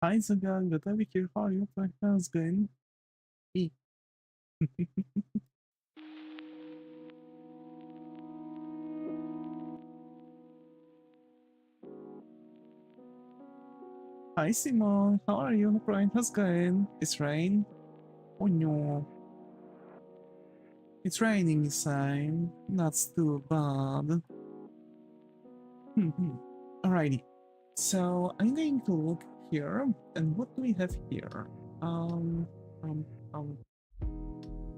Hi, Zagan, good to be here. How are you? How's going? Hey. Hi, Simon. How are you? Brian, how's going? It's rain. Oh no. It's raining inside. That's too bad. Alrighty. So I'm going to look here, and what do we have here? Um, um, um,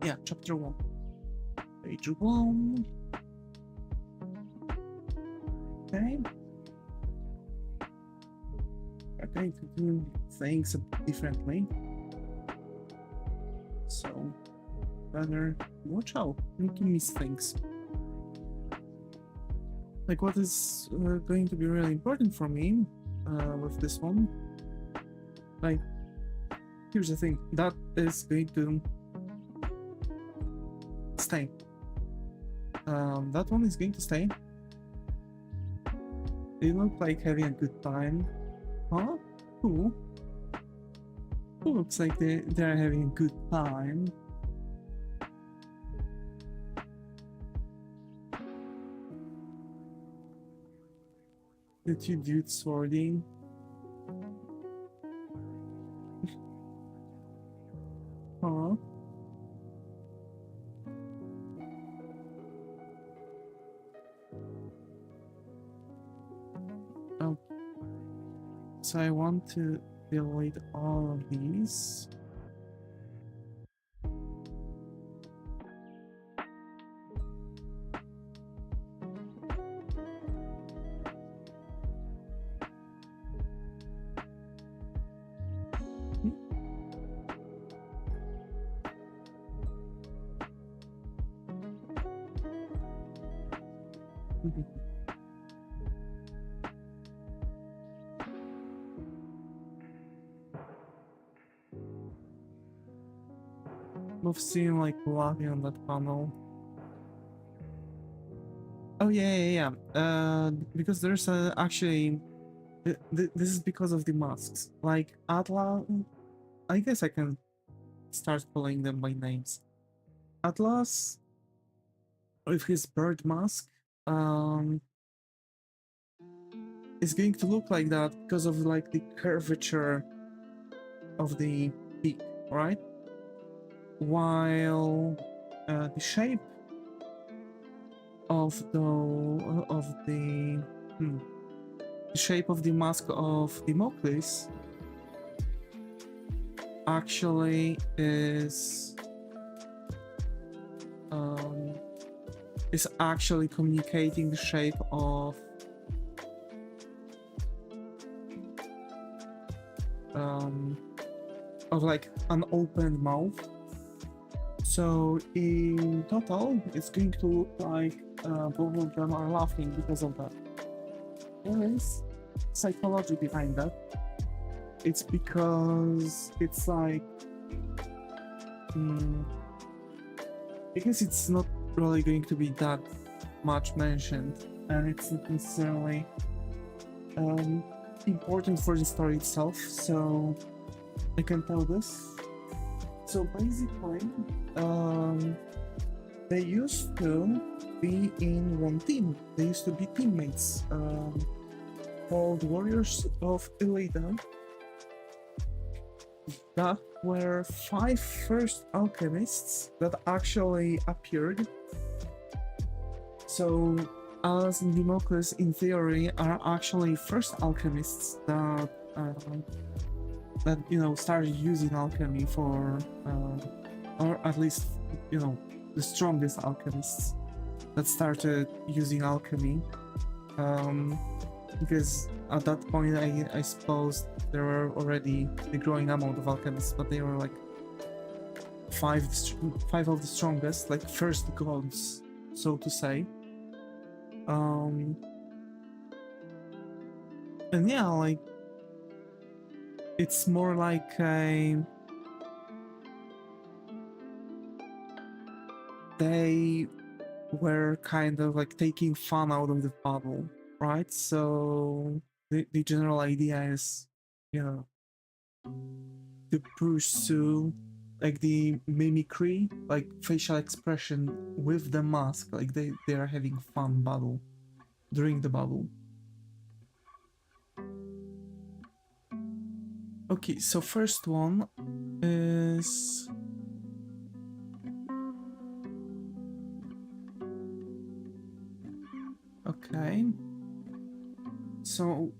yeah, chapter 1. Page 1. Okay. We're going to do things a bit differently. So, rather watch out not to miss things. Like what is going to be really important for me with this one, like, here's the thing, that is going to stay. That one is going to stay. They look like having a good time. Huh? Who? Who looks like they're having a good time? The two dudes swording. Huh? Oh. So I want to delete all of these. Both seem like laughing on that panel. Oh yeah. Because there's actually this is because of the masks. Like Atlas, I guess I can start calling them by names. Atlas with his bird mask is going to look like that because of like the curvature of the beak, right? While the shape of the shape of the mask of Democles actually is actually communicating the shape of like an open mouth. So in total, it's going to look like both of them are laughing because of that. There is psychology behind that. It's because it's like because it's not really going to be that much mentioned and it's not necessarily important for the story itself, so I can tell this. So basically, they used to be in one team. They used to be teammates, called Warriors of Elida. That were 5 first alchemists that actually appeared. So, as and Democles, in theory, are actually first alchemists that started using alchemy for, or at least, the strongest alchemists that started using alchemy. Because at that point, I suppose there were already a growing amount of alchemists, but they were like five of the strongest, like first gods, so to say. And yeah, like it's more like they were kind of like taking fun out of the bubble, right? So the general idea is, to pursue like the mimicry, like facial expression with the mask, like they are having fun during the bubble. Okay, so first one is okay. So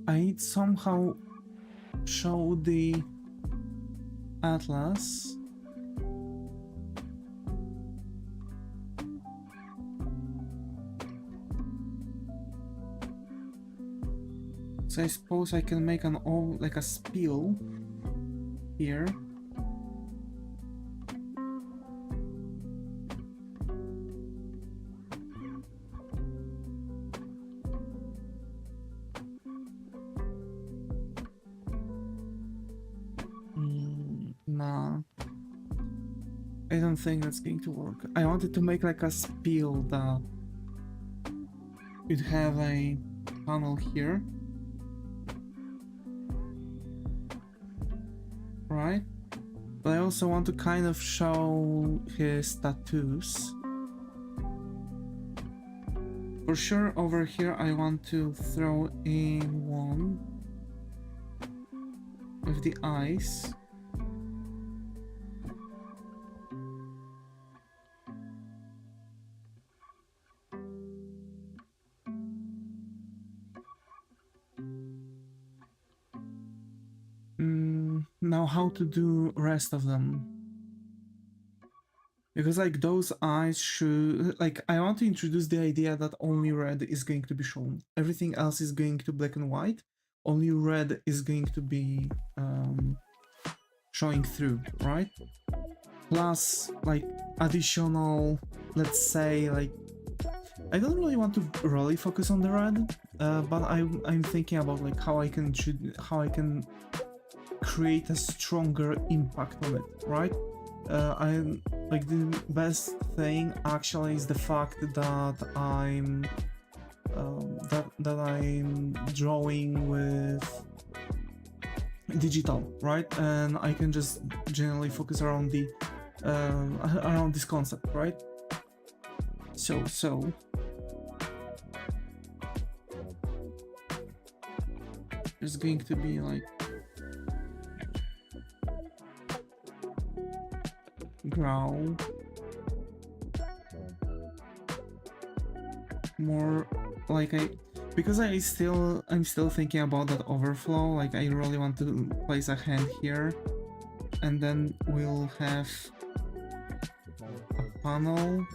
I need somehow show the atlas. So I suppose I can make like a spiel here. Nah, I don't think that's going to work. I wanted to make like a spiel that you'd have a panel here, right? But I also want to kind of show his tattoos. For sure, over here I want to throw in one with the eyes. Now how to do rest of them? Because like those eyes should, like, I want to introduce the idea that only red is going to be shown. Everything else is going to black and white. Only red is going to be showing through, right? Plus like additional, let's say, like, I don't really want to really focus on the red, but I'm thinking about like how I can create a stronger impact on it, right? I'm like, the best thing actually is the fact that I'm I'm drawing with digital, right? And I can just generally focus around the around this concept, right? So there's going to be like growl, more like because I'm still thinking about that overflow. Like I really want to place a hand here, and then we'll have a panel.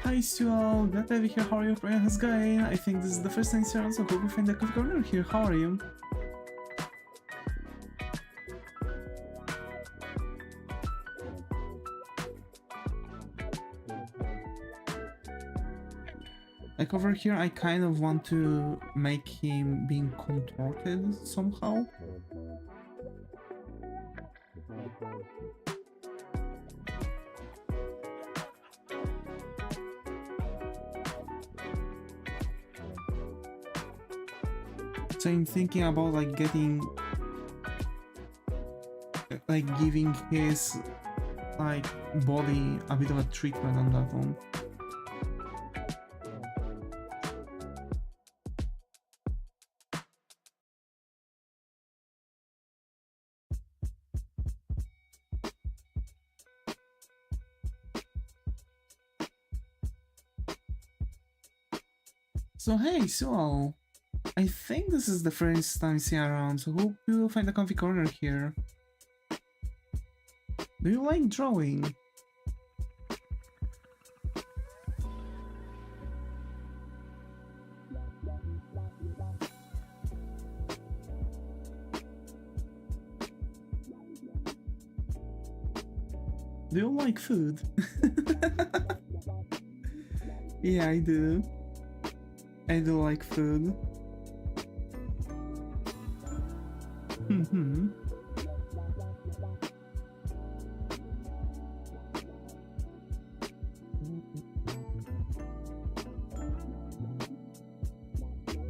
Hi Sual, glad to have you here. How are you? How's it going? I think this is the first time you're on, so hope you find a coffee corner here. How are you? Like over here, I kind of want to make him being contorted somehow. So I'm thinking about like getting, like giving his like body a bit of a treatment on that one. So hey, so I think this is the first time see around, so hope you will find a comfy corner here. Do you like drawing? Do you like food? Yeah, I do. I do like food.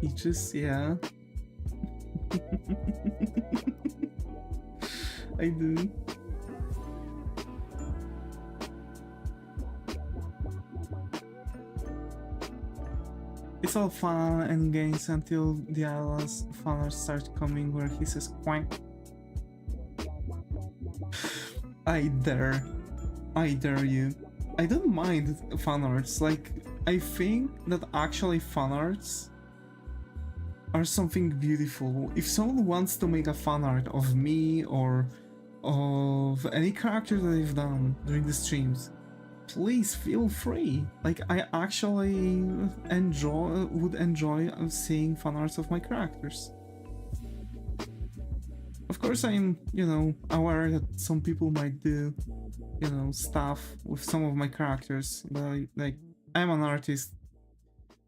Peaches, yeah. I do. It's all fun and games until the Alice fanart starts coming where he says quack. I dare you. I don't mind fanarts, like, I think that actually fanarts are something beautiful. If someone wants to make a fanart of me or of any character that I've done during the streams, please feel free. Like, I actually would enjoy seeing fanarts of my characters. Of course, I'm, you know, aware that some people might do, you know, stuff with some of my characters, but like, I'm an artist.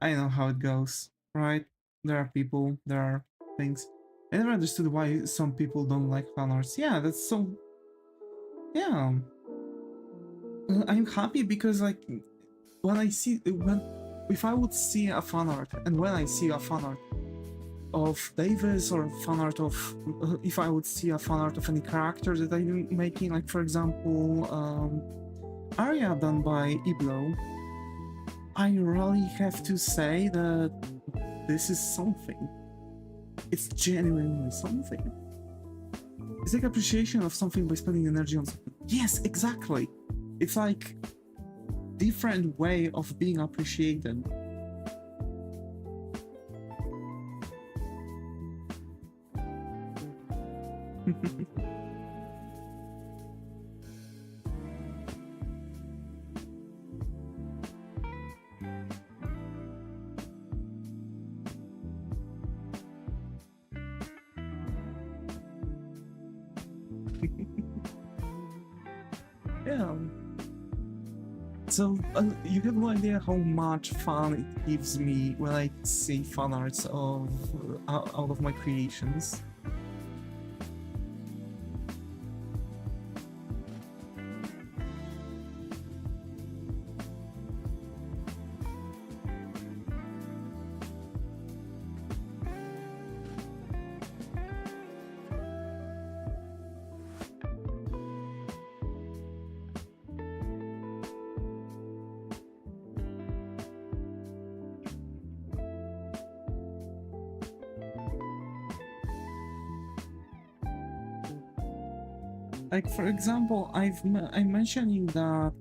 I know how it goes, right? There are people, there are things. I never understood why some people don't like fanarts. Yeah, that's so... Yeah. I'm happy because, like, when I see... If I would see a fanart, and when I see a fanart of Davis or fanart of... if I would see a fanart of any character that I'm making, like, for example, Arya done by Iblo, I really have to say that this is something. It's genuinely something. It's like appreciation of something by spending energy on something. Yes, exactly. It's like different way of being appreciated. Yeah. So you have no idea how much fun it gives me when I see fan arts of out of my creations. Like, for example, I'm mentioning that,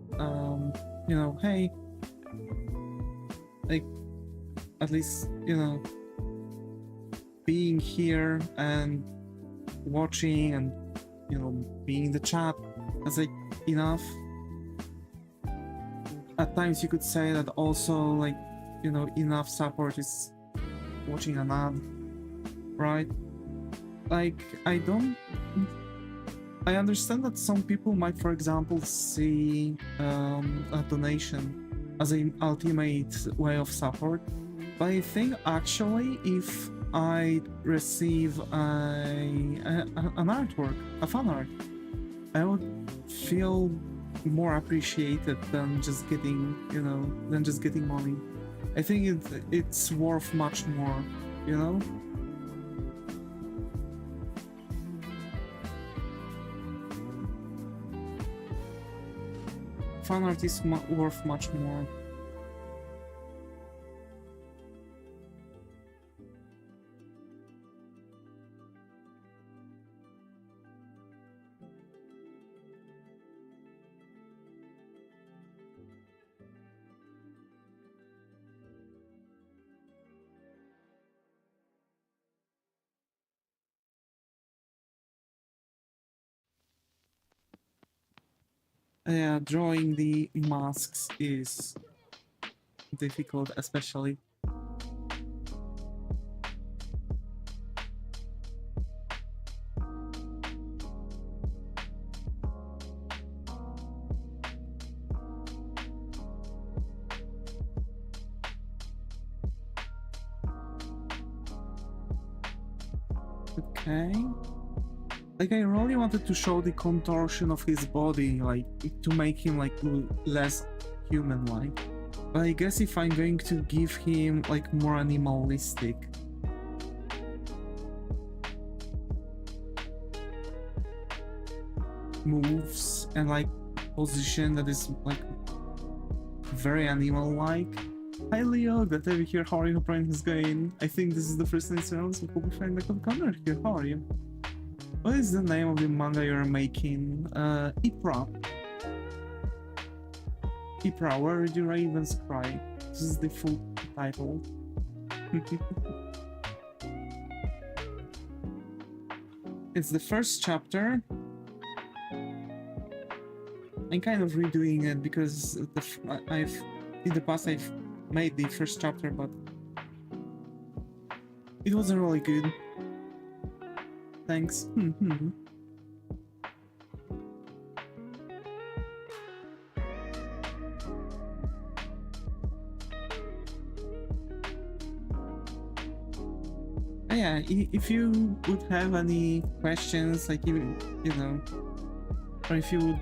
you know, hey, like, at least, you know, being here and watching and, you know, being in the chat is like enough. At times you could say that also, like, you know, enough support is watching an ad, right? Like, I understand that some people might, for example, see a donation as an ultimate way of support, but I think actually if I receive an artwork, a fan art, I would feel more appreciated than just getting, you know, than just getting money. I think it's worth much more, you know? Fan art is worth much more. Yeah, drawing the masks is difficult, especially. Okay. Like, I really wanted to show the contortion of his body, like, to make him, like, less human-like. But I guess if I'm going to give him, like, more animalistic moves and, like, position that is, like, very animal-like. Hi Leo, glad to have you here. How are you? Hope everything is going. I think this is the first instance we hope we find the corner here. How are you? What is the name of the manga you're making? Ipra. Ipra, where do ravens cry? This is the full title. It's the first chapter. I'm kind of redoing it because in the past I've made the first chapter, but it wasn't really good. Thanks. Yeah, if you would have any questions, like even, you know, or if you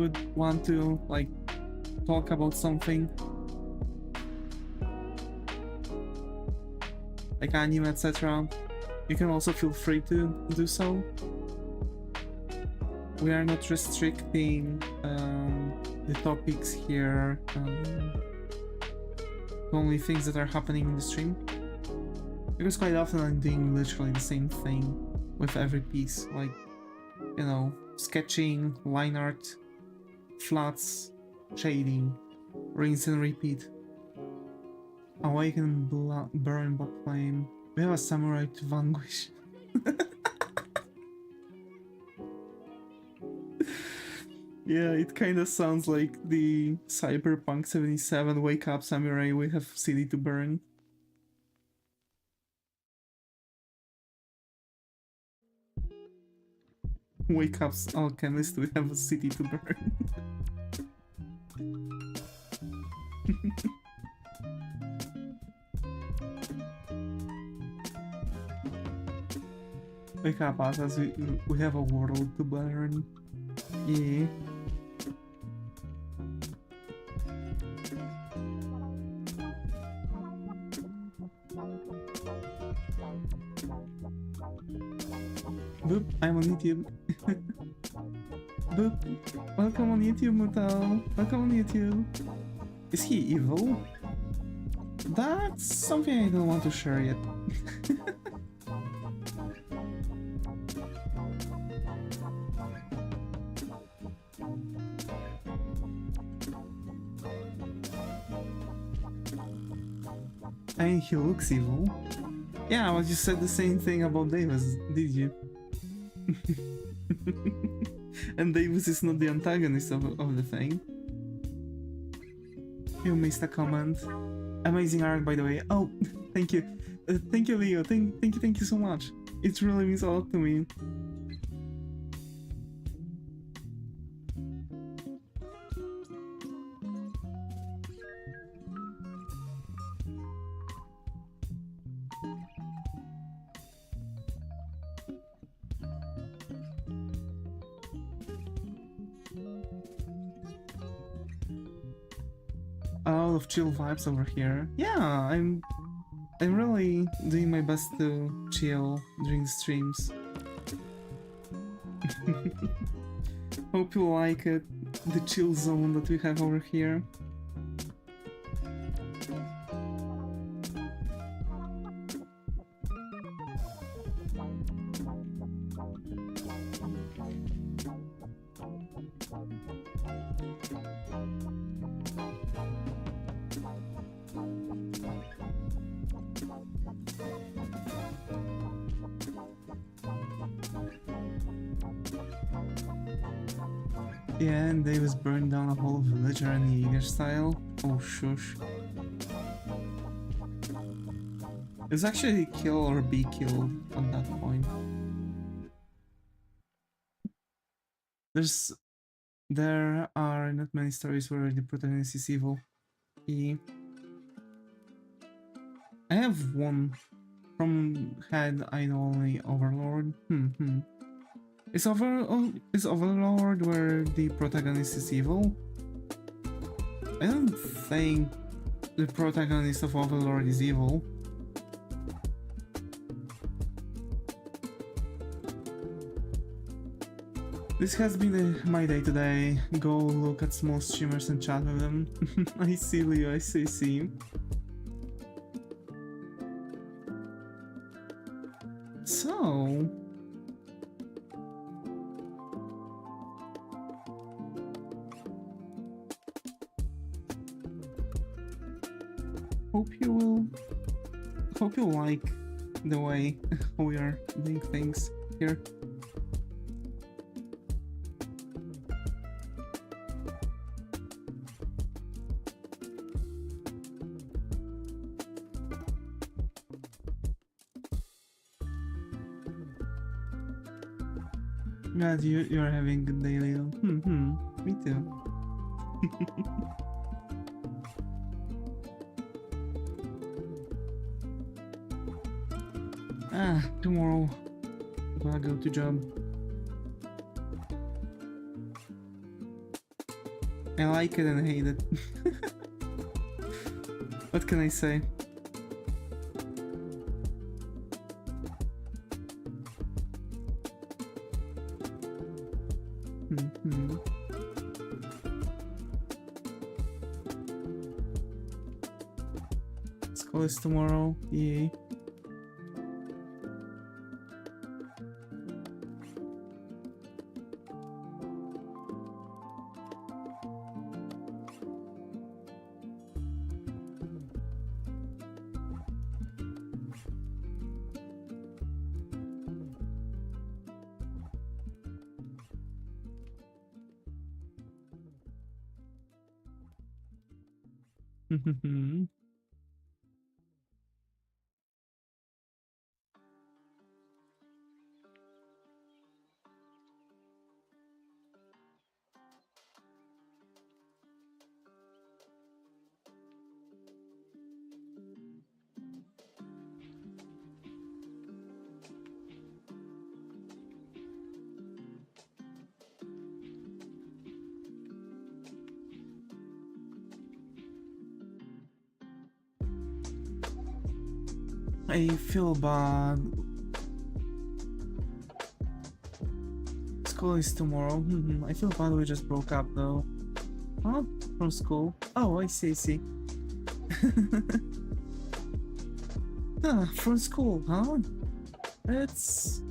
would want to, like, talk about something like anime, etc., you can also feel free to do so. We are not restricting the topics here to only things that are happening in the stream, because quite often I'm doing literally the same thing with every piece, like, you know, sketching, line art, flats, shading, rinse and repeat. Awaken, burn, but flame. We have a samurai to vanquish. Yeah, it kind of sounds like the Cyberpunk 77 Wake Up Samurai, we have city to burn. Wake up, alchemist, we have a city to burn. Wake up, as we have a world to burn. Yeah. Boop, I'm on YouTube. Boop, welcome on YouTube, Mutal. Welcome on YouTube. Is he evil? That's something I don't want to share yet. I mean, he looks evil. Yeah, but you said the same thing about Davis, did you? And Davis is not the antagonist of the thing. You missed a comment. Amazing art, by the way. Oh, thank you. Thank you, Leo. Thank you so much. It really means a lot to me. a lot of chill vibes over here. Yeah, I'm really doing my best to chill during the streams. Hope you like it, the chill zone that we have over here. Yeah, and Davis burned down a whole villager in Jaeger style. Oh shush. It's actually kill or be killed at that point. There are not many stories where the protagonist is evil. I have one from head I know only Overlord. Is Overlord where the protagonist is evil? I don't think the protagonist of Overlord is evil. This has been my day today. Go look at small streamers and chat with them. I see Leo, I see. So... Hope you like the way we are doing things here. Glad you're having a good day, Leo. Me too. Tomorrow I'm gonna go to job. I like it and I hate it. What can I say? School is tomorrow, yay. I feel bad. School is tomorrow. I feel bad we just broke up though. Not from school. Oh, I see. From school, huh? It's...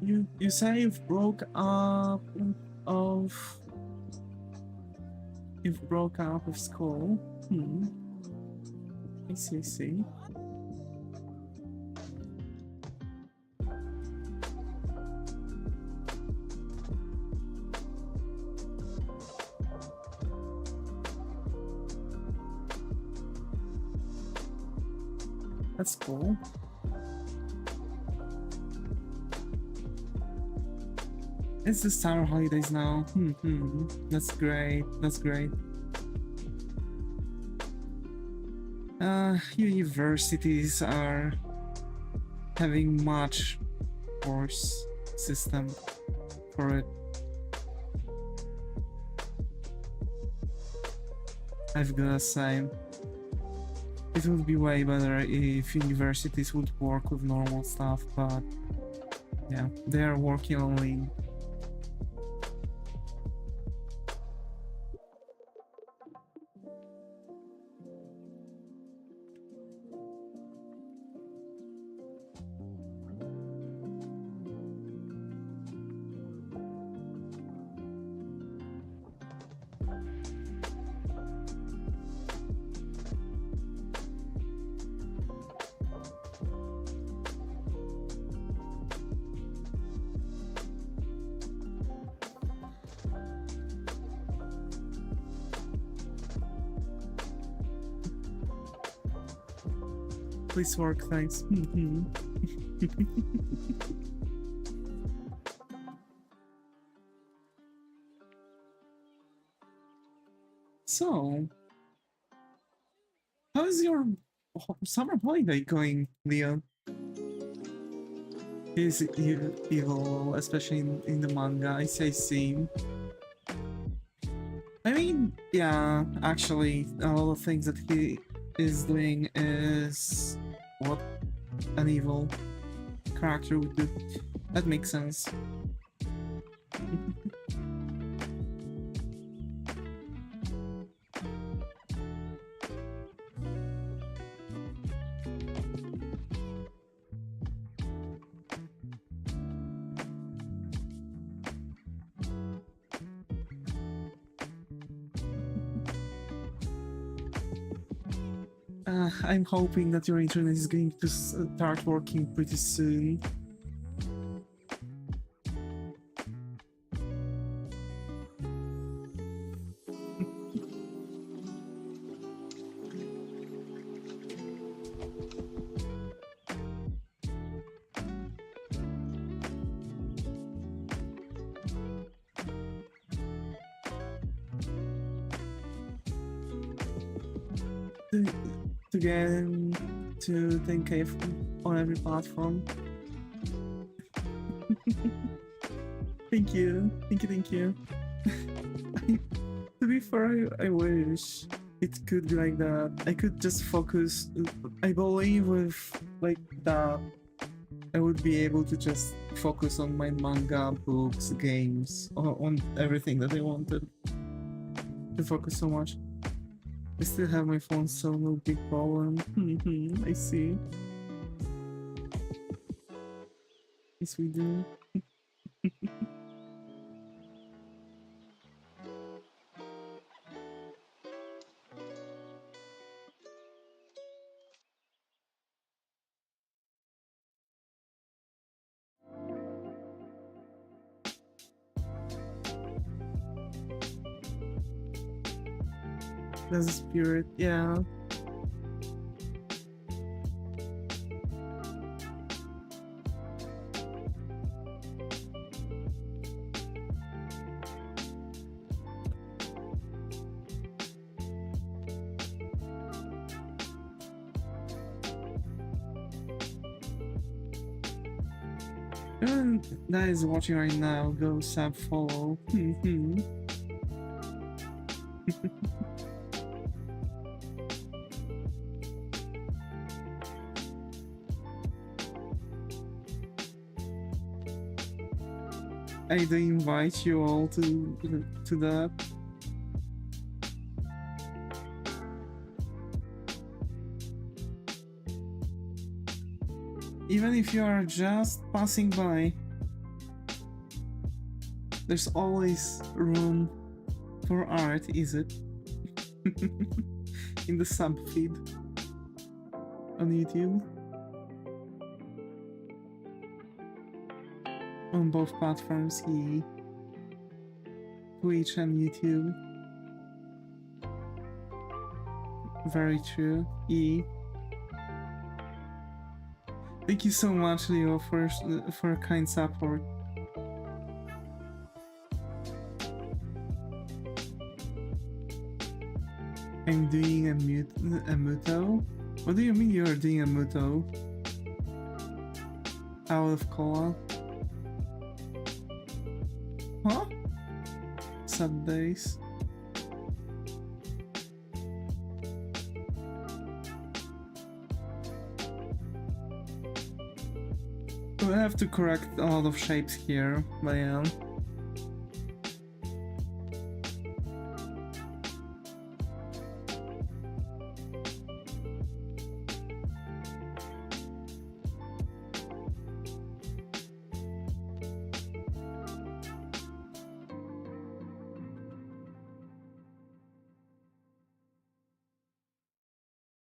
You say you've broke up of... You've broke up of school? I see. That's cool. It's the summer holidays now. That's great. Universities are having much worse system for it. I've gotta say, it would be way better if universities would work with normal stuff, but yeah, they are working only. Please work, thanks. So, how is your summer holiday going, Leon? Is it evil, especially in the manga? I see. I mean, yeah, actually, a lot of things that he is doing is what an evil character would do. That makes sense. I'm hoping that your internet is going to start working pretty soon. To get him to 10k on every platform. Thank you. To be fair, I wish it could be like that. I could just focus. I believe with like that, I would be able to just focus on my manga, books, games, on everything that I wanted. To focus so much. I still have my phone, so no big problem. I see. Yes, we do. There's a spirit, yeah. Everyone that is watching right now, go sub follow. I do invite you all to that. Even if you are just passing by, there's always room for art, is it? In the sub feed on YouTube. On both platforms, Twitch and YouTube. Very true. Thank you so much, Leo, for kind support. I'm doing a muto? What do you mean you are doing a muto? Out of cola? Huh? Sundays. have to correct a lot of shapes here, but yeah.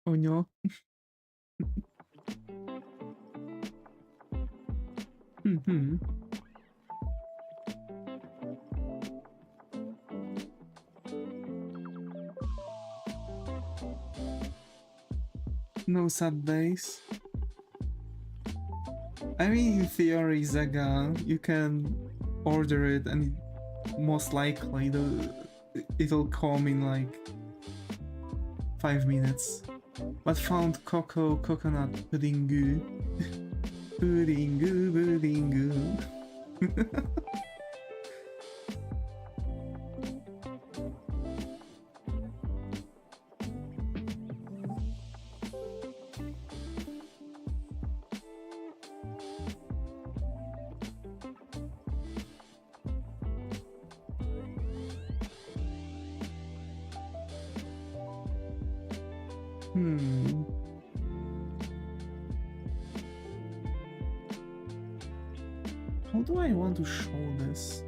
Oh no. Mm-hmm. No sad days. I mean, in theory, Zaga, you can order it and most likely it'll come in like 5 minutes. But found coconut puddingu. Puddingu. How do I want to show this?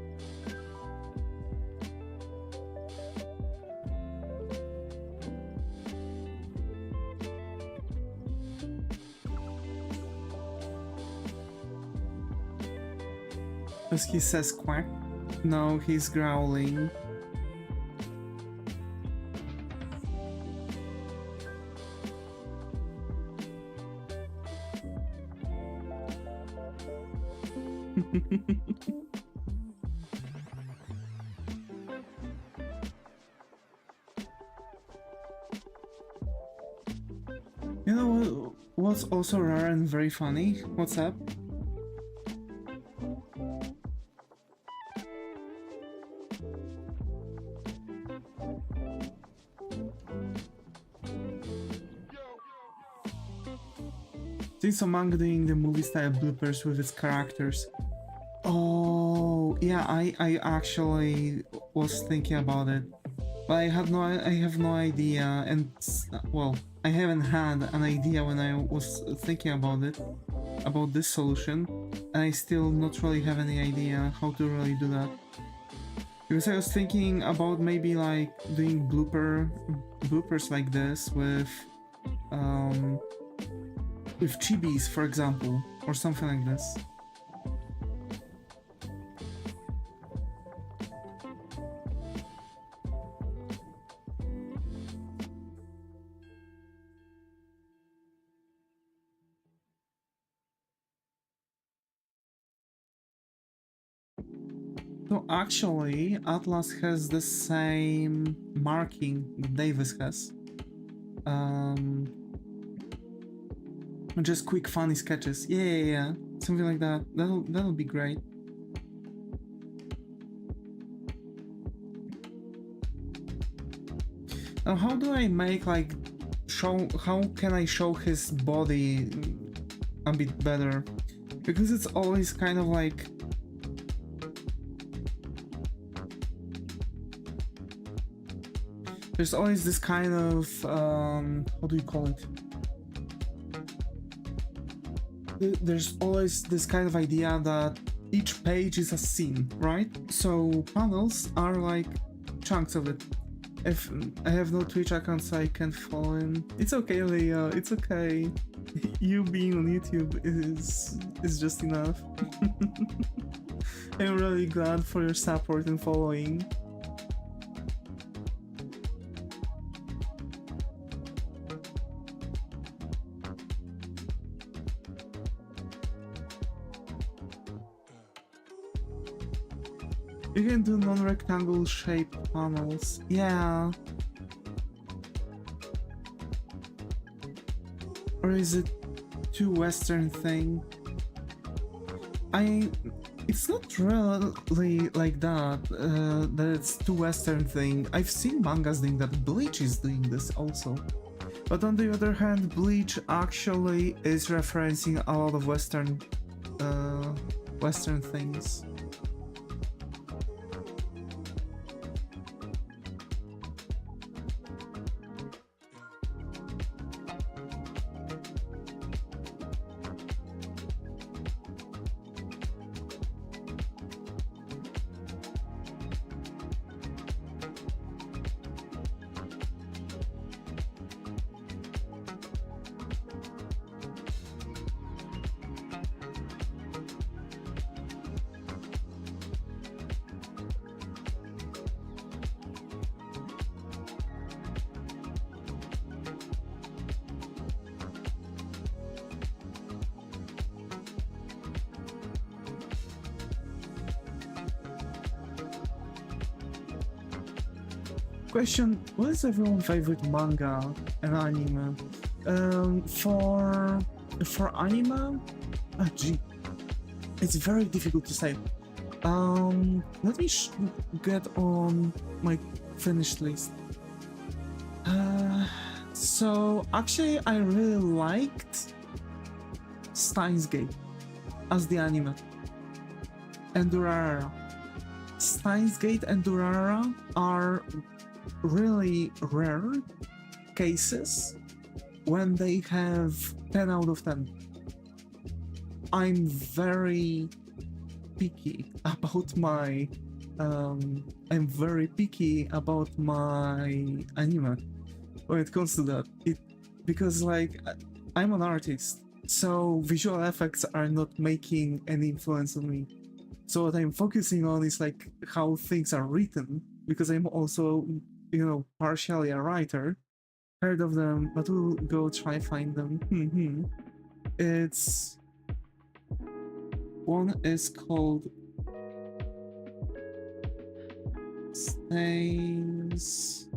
Because he says quack? No, he's growling. You know what's also rare and very funny? What's up? Since Manga doing the movie style bloopers with its characters. Oh, yeah, I actually was thinking about it, but I have no idea, and well, I haven't had an idea when I was thinking about it, about this solution, and I still not really have any idea how to really do that. Because I was thinking about maybe like doing bloopers like this with chibis, for example, or something like this. So actually, Atlas has the same marking that Davis has. Just quick funny sketches. Yeah. Something like that. That'll be great. Now how do I make like how can I show his body a bit better? Because it's always kind of like there's always this kind of how do you call it? There's always this kind of idea that each page is a scene, right? So panels are like chunks of it. If I have no Twitch account, so I can't follow him. It's okay, Leah. It's okay. You being on YouTube is just enough. I'm really glad for your support and following. You can do non-rectangle shaped panels. Yeah. Or is it too Western thing? It's not really like that, that it's too Western thing. I've seen mangas doing that. Bleach is doing this also. But on the other hand, Bleach actually is referencing a lot of Western Western things. Question: what is everyone's favorite manga and anime? For anime, gee, it's very difficult to say. Let me get on my finished list. So actually, I really liked Steins Gate as the anime, and Durarara. Steins Gate and Durarara are really rare cases when they have 10 out of 10. I'm very picky about my I'm very picky about my anime when it comes to that. Because like I'm an artist, so visual effects are not making any influence on me. So what I'm focusing on is like how things are written, because I'm also, you know, partially a writer. Heard of them, but we'll go try find them. It's one is called Stains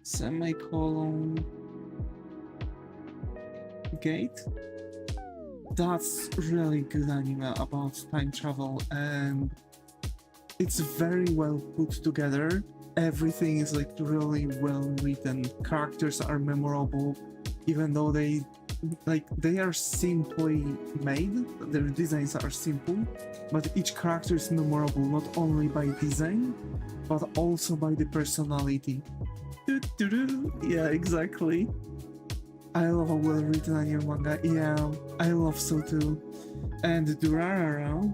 semicolon Gate. That's really good anime about time travel, and it's very well put together. Everything is like really well written. Characters are memorable, even though they are simply made. Their designs are simple, but each character is memorable not only by design, but also by the personality. Yeah, exactly. I love a well-written anime manga. Yeah, I love so too. And Durarara.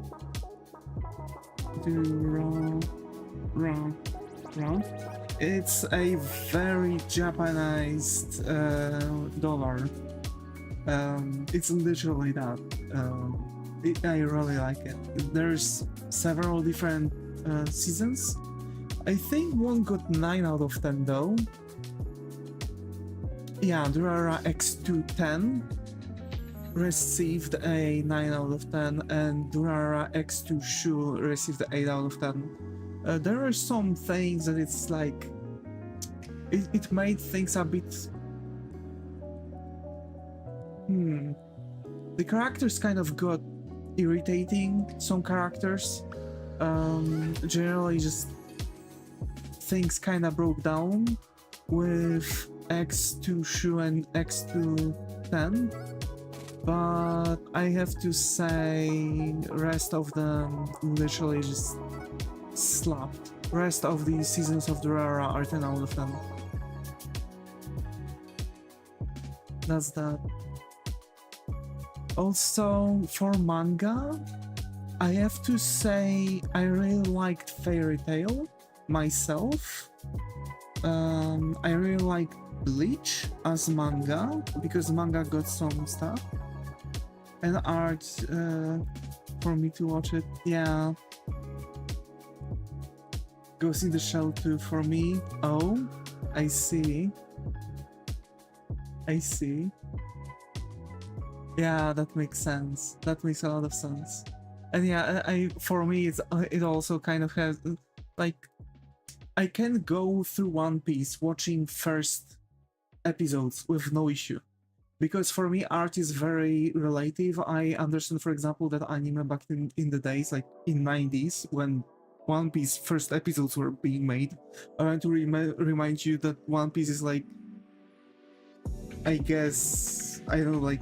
It's a very Japanized dollar. It's literally that. I really like it. There's several different seasons. I think one got 9 out of 10 though. Yeah, Durarara X210 received a 9 out of 10, and Durarara X2 Shu received 8 out of 10. There are some things that it's like it made things a bit the characters kind of got irritating. Some characters generally just things kind of broke down with X2 Shu and X210, but I have to say rest of them literally just slapped. Rest of the seasons of Durarara are 10 out of 10. That's that. Also, for manga, I have to say I really liked Fairy Tail myself. I really like Bleach as manga, because manga got some stuff and art for me to watch it. Yeah, go see the show too for me. Oh, I see. Yeah, that makes sense. That makes a lot of sense. And yeah, for me it also kind of has like I can go through One Piece watching first episodes with no issue, because for me art is very relative. I understand, for example, that anime back in the days, like in 90s, when One Piece first episodes were being made. I want to remind you that One Piece is like, I guess, I don't know, like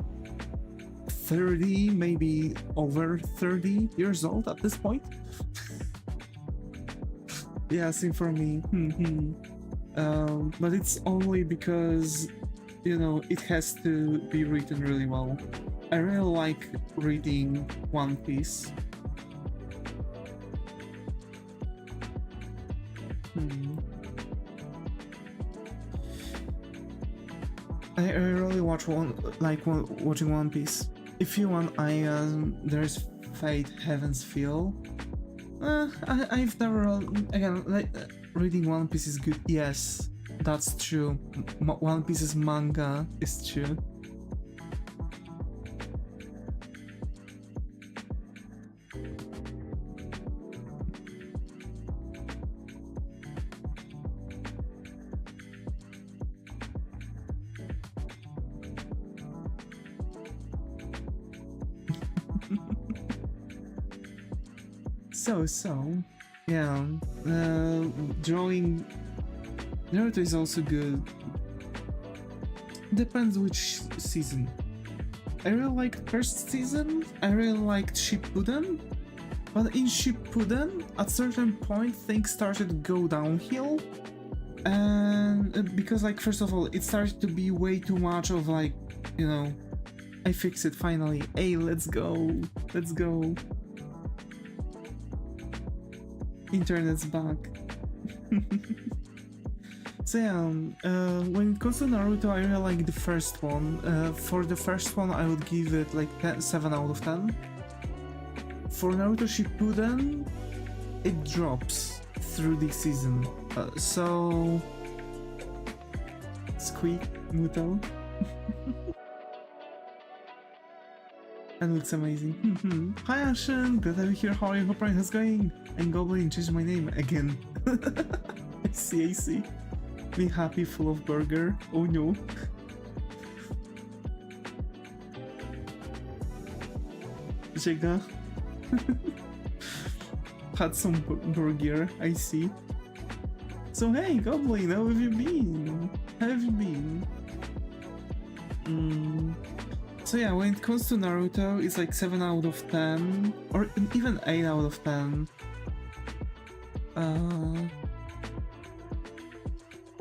30, maybe over 30 years old at this point. Yeah, same for me. But it's only because, you know, it has to be written really well. I really like reading One Piece. I really watching One Piece. If you want, there's Fate Heaven's Feel. I've never reading One Piece is good. Yes, that's true. One Piece's manga is true. So, yeah, drawing Naruto is also good. Depends which season. I really liked first season, I really liked Shippuden, but in Shippuden, at certain point, things started to go downhill, and because, like, first of all, it started to be way too much of, like, you know, I fix it finally, hey, let's go. Internet's back. So yeah, when it comes to Naruto, I really like the first one. For the first one, I would give it like 7 out of 10. For Naruto Shippuden, it drops through the season. So... Squeak, Muto. And looks amazing. Hi Ashen, glad I'm here. How are you? Hope how's going? I'm Goblin, changed my name again. I see. Be happy, full of burger. Oh no. Jega. Had some burger, I see. So hey, Goblin, how have you been? So yeah, when it comes to Naruto, it's like 7 out of 10, or even 8 out of 10.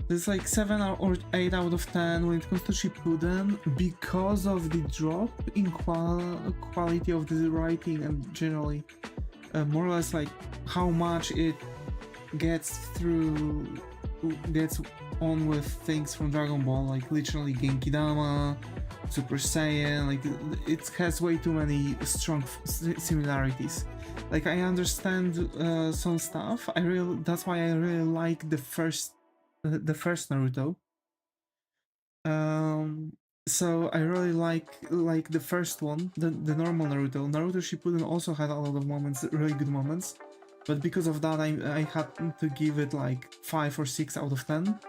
It's like 7 or 8 out of 10 when it comes to Shippuden, because of the drop in quality of the writing and generally, more or less like how much it gets on with things from Dragon Ball, like literally Genki Dama, Super Saiyan, like it has way too many strong similarities. Like I understand some stuff. That's why I really like the first Naruto. So I really like the first one, the normal Naruto. Naruto Shippuden also had a lot of moments, really good moments, but because of that I had to give it like 5 or 6 out of 10.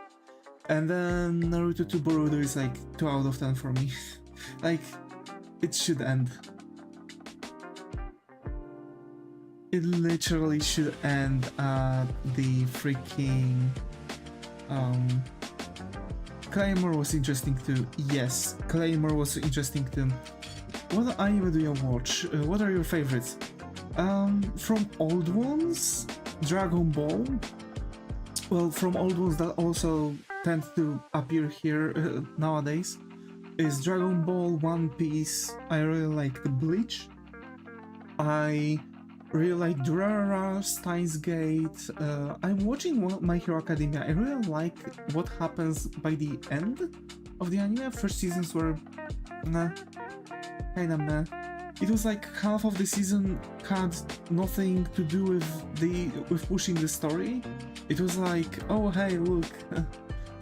And then Naruto to Boruto is like 2 out of 10 for me. Like, it should end. It literally should end at the freaking... Claymore was interesting too. Yes, Claymore was interesting too. What anime do you watch? What are your favorites? From old ones, Dragon Ball. Well, from old ones that also tend to appear here nowadays is Dragon Ball, One Piece. I really like the Bleach. I really like Durarara, Steins Gate. I'm watching My Hero Academia. I really like what happens by the end of the anime. First seasons were nah, kinda meh. It was like half of the season had nothing to do with pushing the story. It was like, oh hey, look,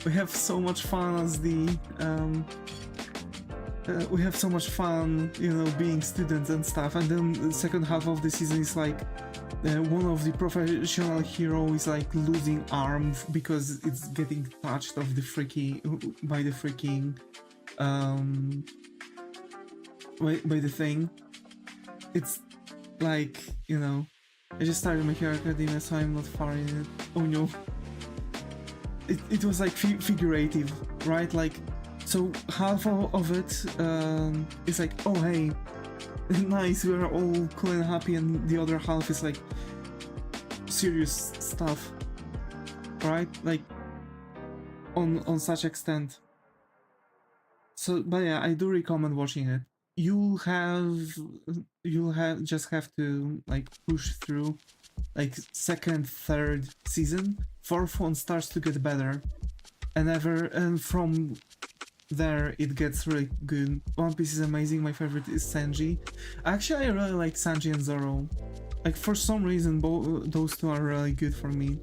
we have so much fun as we have so much fun, you know, being students and stuff. And then the second half of the season is like one of the professional heroes is like losing arm because it's getting touched by the freaking by the thing. It's like, you know, I just started My Hero Academia, so I'm not far in it. Oh no. It was like figurative, right? Like, so half of it is like, oh hey, Nice, we're all cool and happy, and the other half is like serious stuff, right? Like on such extent. So, but yeah, I do recommend watching it. You'll just have to like push through like second, third season. Fourth one starts to get better, and from there it gets really good. One Piece is amazing. My favorite is Sanji. Actually, I really like Sanji and Zoro. Like for some reason, those two are really good for me.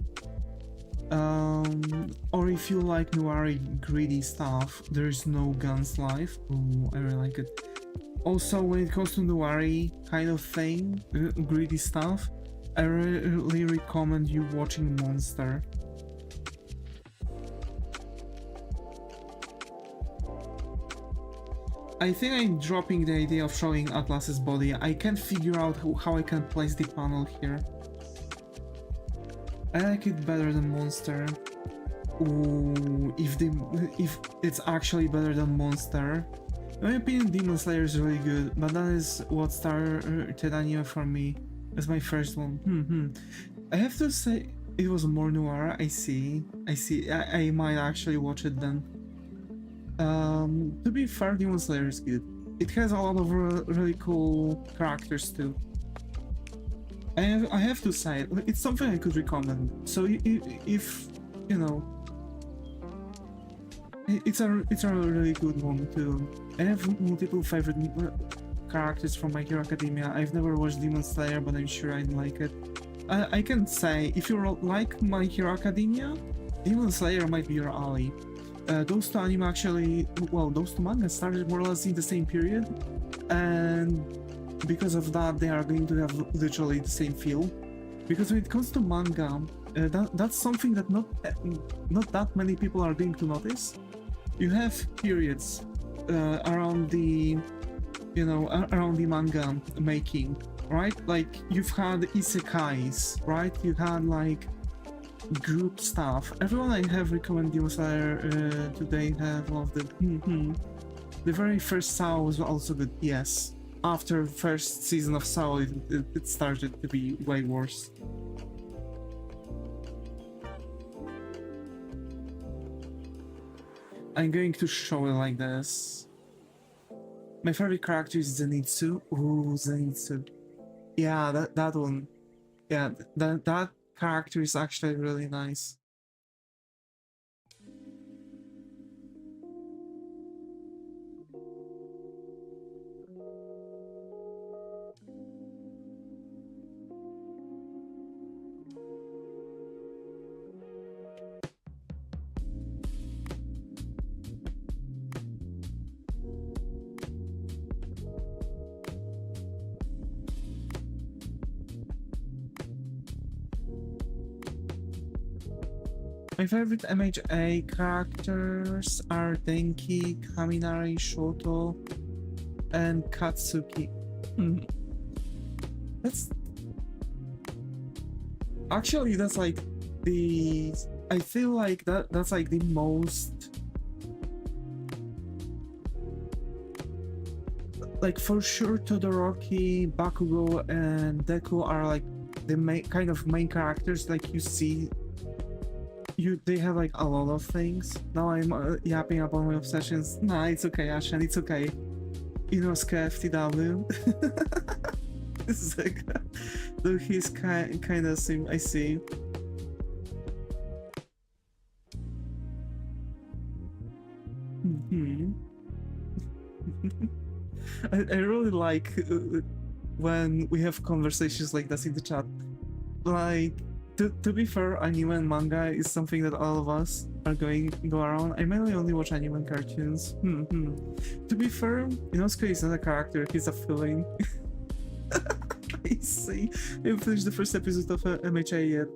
Or if you like noir greedy stuff, There's No Guns Life. Ooh, I really like it. Also, when it comes to noir kind of thing, greedy stuff, I really recommend you watching Monster. I think I'm dropping the idea of showing Atlas's body. I can't figure out how I can place the panel here. I like it better than Monster. Ooh, if it's actually better than Monster. In my opinion, Demon Slayer is really good, but that is what started anime for me. That's my first one. I have to say, it was more noir. I see. I might actually watch it then. To be fair, Demon Slayer is good. It has a lot of really cool characters too. I have to say, it's something I could recommend. So if you know, it's a really good one too. I have multiple favorite characters from My Hero Academia. I've never watched Demon Slayer, but I'm sure I'd like it. I can say, if you like My Hero Academia, Demon Slayer might be your alley. Those two anime actually, well, those two mangas started more or less in the same period, and because of that, they are going to have literally the same feel. Because when it comes to manga, that's something that not that many people are going to notice. You have periods around the, around the manga making, right? Like you've had isekais, right? You had like group stuff. Everyone I have recommended Demon Slayer today have loved it. The very first Sao was also good, yes. After first season of Sao, it started to be way worse. I'm going to show it like this. My favorite character is Zenitsu. Ooh, Zenitsu. Yeah, that one. Yeah, that character is actually really nice. My favorite MHA characters are Denki, Kaminari, Shoto, and Katsuki. That's actually, that's like the, I feel like that's like the most, like for sure Todoroki, Bakugo, and Deku are like the main characters. Like you see, they have like a lot of things. Now I'm yapping about my obsessions. Nah, it's okay, Ashen, it's okay. Inosuke FTW. This is like, though he's kind of sim. I see. I really like when we have conversations like this in the chat. Like, to be fair, anime and manga is something that all of us are going to go around. I mainly only watch anime and cartoons. To be fair, Inosuke is not a character, he's a feeling. I see. I haven't finished the first episode of MHA yet.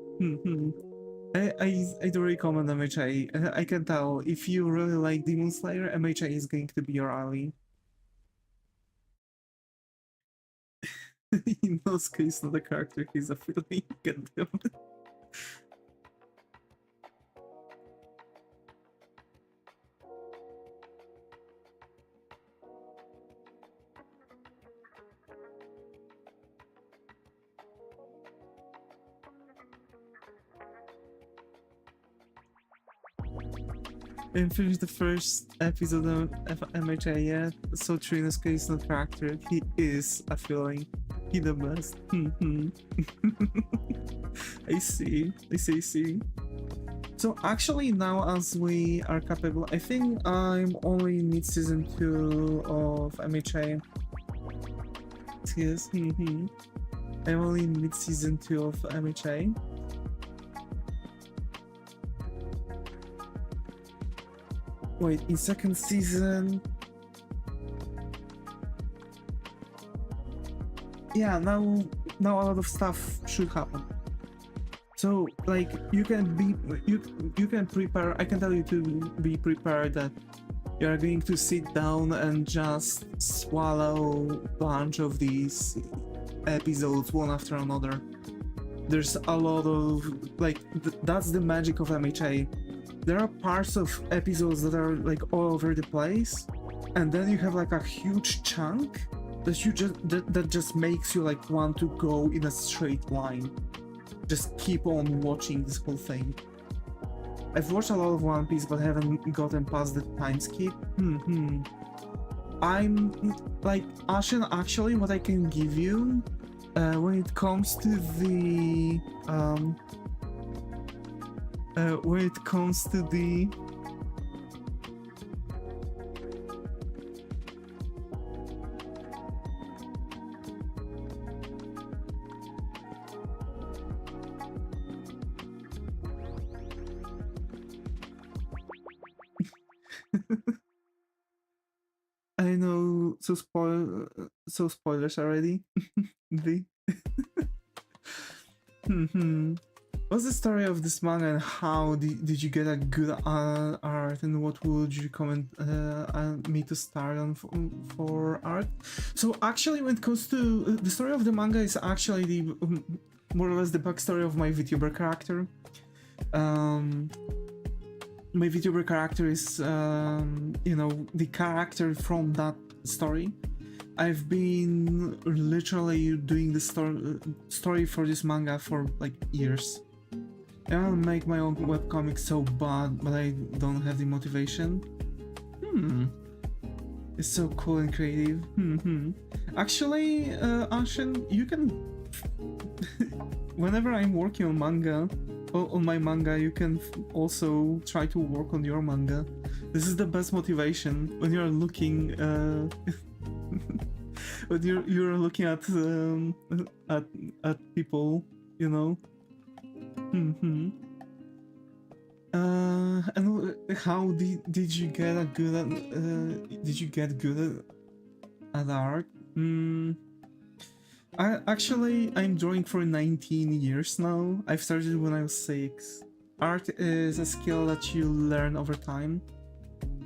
I do recommend MHA. I can tell, if you really like Demon Slayer, MHA is going to be your alley. Inosuke is not a character, he's a feeling. God damn it. And finished the first episode of MHA yet. So Trinosuke is not character. He is a feeling. He the best. I see. So actually now as we are capable, I think I'm only in mid season 2 of MHA. Yes, I'm only in mid season 2 of MHA. Wait, in second season... Yeah, now a lot of stuff should happen. So, like, you can prepare, I can tell you to be prepared that you are going to sit down and just swallow a bunch of these episodes one after another. There's a lot of, like, that's the magic of MHA. There are parts of episodes that are like all over the place, and then you have like a huge chunk that just makes you like want to go in a straight line. Just keep on watching this whole thing. I've watched a lot of One Piece but haven't gotten past the time skip. I'm like Ashen, actually what I can give you when it comes to the I know, so spoilers already. The What's the story of this manga and how did you get a good art, and what would you recommend me to start on for art? So actually when it comes to the story of the manga is actually the more or less the backstory of my Vtuber character. My Vtuber character is you know, the character from that story. I've been literally doing the story for this manga for like years. I want to make my own webcomic so bad, but I don't have the motivation. It's so cool and creative. Actually, Ashen, you can... Whenever I'm working on manga, on my manga, you can also try to work on your manga. This is the best motivation when you're looking... when you're looking at people, you know. And how did you get a good at art? I'm drawing for 19 years now. I've started when I was 6. Art is a skill that you learn over time.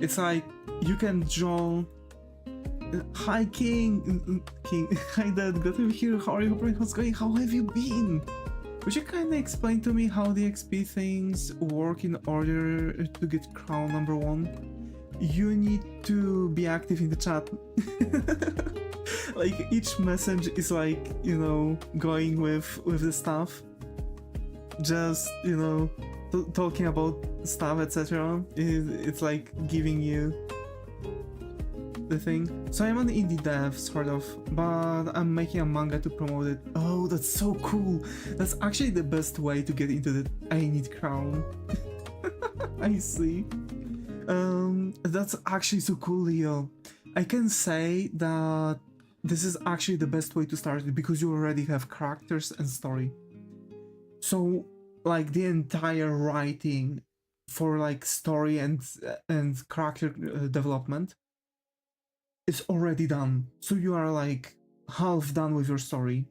It's like you can draw. Hi King, hi Dad, got over here. How are you? What's going? How have you been? Would you kind of explain to me how the XP things work in order to get crown number 1? You need to be active in the chat. Like each message is like, you know, going with the stuff. Just, you know, talking about stuff, etc. It's like giving you the thing. So I'm an indie dev, sort of, but I'm making a manga to promote it. Oh, that's so cool. That's actually the best way to get into the I need crown. I see. That's actually so cool, Leo. I can say that this is actually the best way to start it because you already have characters and story. So like the entire writing for like story and character development is already done. So you are like half done with your story.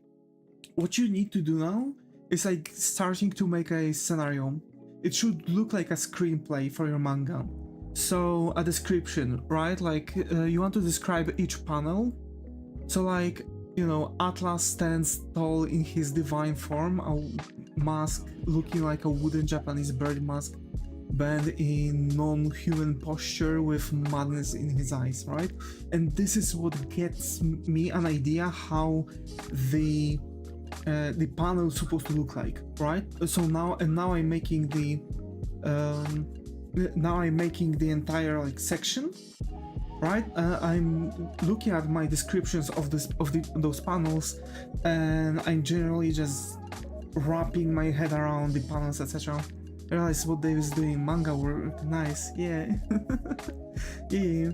What you need to do now is like starting to make a scenario. It should look like a screenplay for your manga. So a description, right? Like you want to describe each panel. So like, you know, Atlas stands tall in his divine form, a mask looking like a wooden Japanese bird mask, bent in non-human posture with madness in his eyes, right? And this is what gets me an idea how the panel is supposed to look like, right? So now I'm making the now I'm making the entire like section, right? I'm looking at my descriptions of those panels, and I'm generally just wrapping my head around the panels, etc. Realize what Dave is doing. Manga work, nice, yeah. Yeah.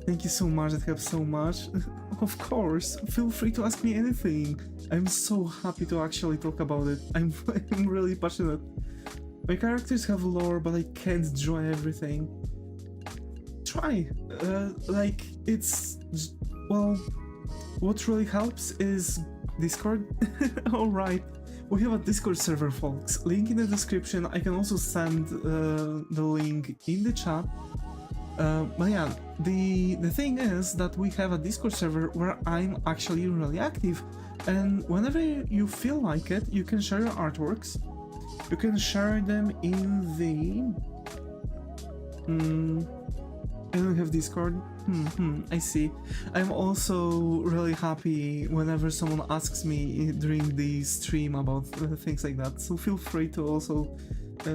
Thank you so much, that helps so much. Of course, feel free to ask me anything. I'm so happy to actually talk about it. I'm really passionate. My characters have lore, but I can't draw everything. Try. Like, it's... well, what really helps is Discord. Alright, we have a Discord server, folks. Link in the description. I can also send the link in the chat. But yeah, the thing is that we have a Discord server where I'm actually really active, and whenever you feel like it, you can share your artworks. You can share them in the... I don't have Discord. I see. I'm also really happy whenever someone asks me during the stream about things like that, so feel free to also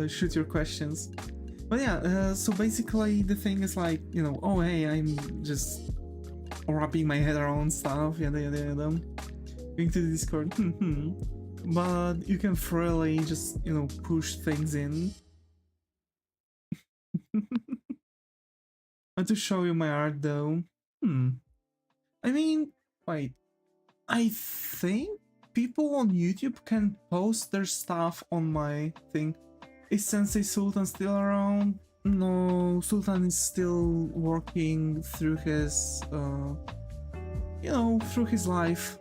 shoot your questions. But yeah, so basically the thing is like, you know, oh hey, I'm just wrapping my head around stuff, yada yada yada, going to the Discord, but you can freely just, you know, push things in. And to show you my art though, I mean, wait, I think people on YouTube can post their stuff on my thing. Is Sensei Sultan still around? No, Sultan is still working through his, you know, through his life.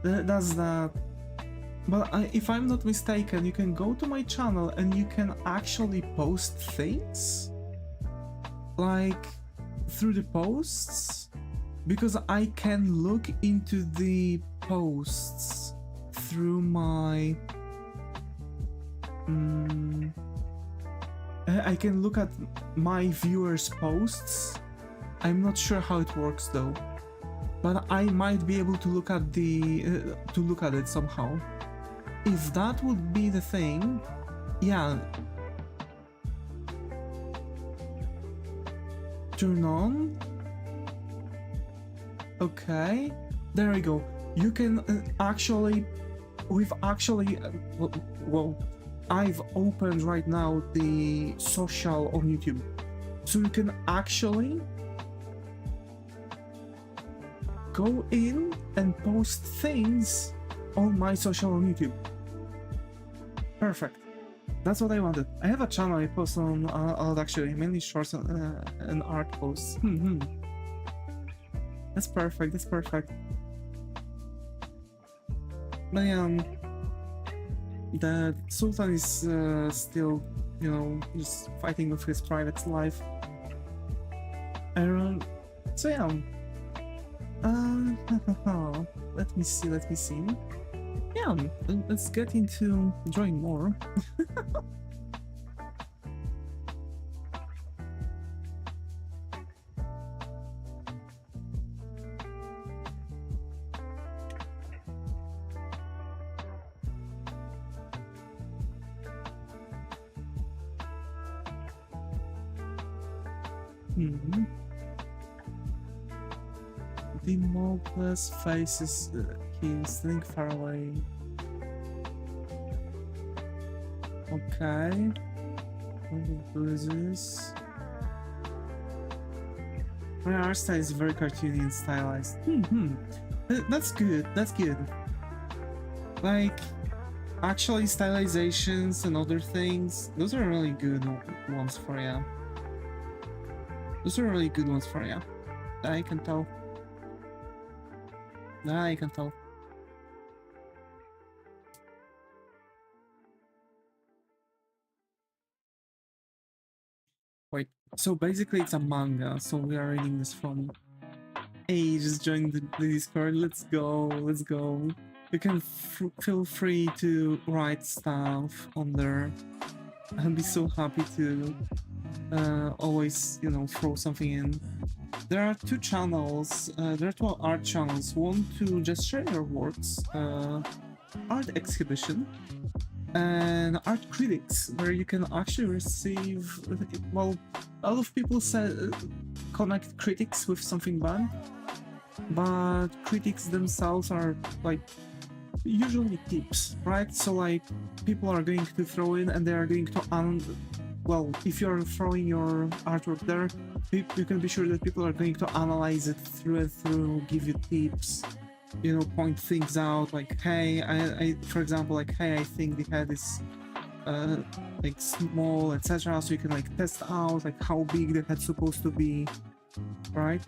That's that. But if I'm not mistaken, you can go to my channel and you can actually post things, like, through the posts, because I can look into the posts through my... I can look at my viewers' posts. I'm not sure how it works though, but I might be able to look at the it somehow. If that would be the thing, yeah. Turn on. Okay, there we go. You can actually, we've actually, well, I've opened right now the social on YouTube, so you can actually go in and post things on my social on YouTube. Perfect. That's what I wanted. I have a channel I post on actually mainly shorts and art posts. That's perfect. That's perfect. But yeah, the Sultan is still, you know, just fighting with his private life. So yeah. Let me see. Yeah, let's get into drawing more. The moveless faces he's standing far away. Okay. Bruises. My art style is very cartoony and stylized. That's good. That's good. Like, actually, stylizations and other things, those are really good ones for you. Those are really good ones for you. I can tell. I can tell. Wait, so basically it's a manga, so we are reading this from... Hey, just join the Discord, let's go, let's go. You can feel free to write stuff on there. I'll be so happy to always, you know, throw something in. There are two channels, there are two art channels. One to just share your works, art exhibition and art critics, where you can actually receive, well, a lot of people say connect critics with something bad, but critics themselves are like usually tips, right? So like people are going to throw in and they are going to well, if you're throwing your artwork there, you can be sure that people are going to analyze it through and through, give you tips, you know, point things out, like, hey, I for example, like, hey, I think the head is like small, etc. So you can like test out like how big the head's supposed to be, right?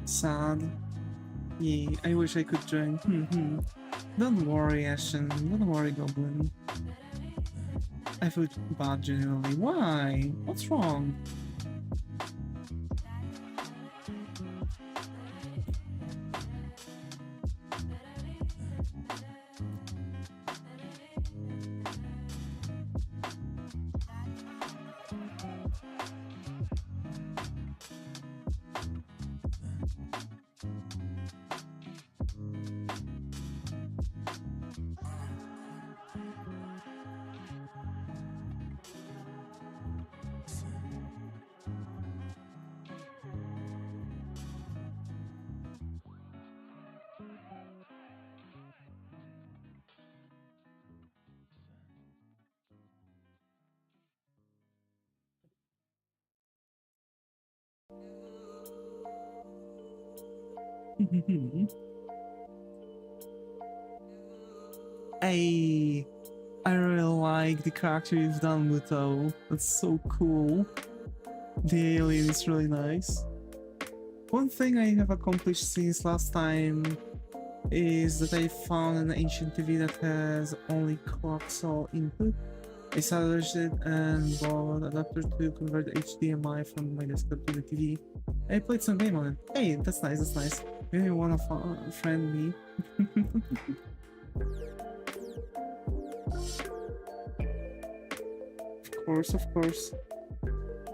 Sad. Yeah, I wish I could join. Don't worry, Ashen. Don't worry, Goblin. I feel bad genuinely. Why? What's wrong? I really like the character you've done, Muto. That's so cool. The alien is really nice. One thing I have accomplished since last time is that I found an ancient TV that has only coaxial input. I salvaged it and bought an adapter to convert HDMI from my desktop to the TV. I played some game on it. Hey, that's nice, that's nice. Maybe you wanna friend me? Of course.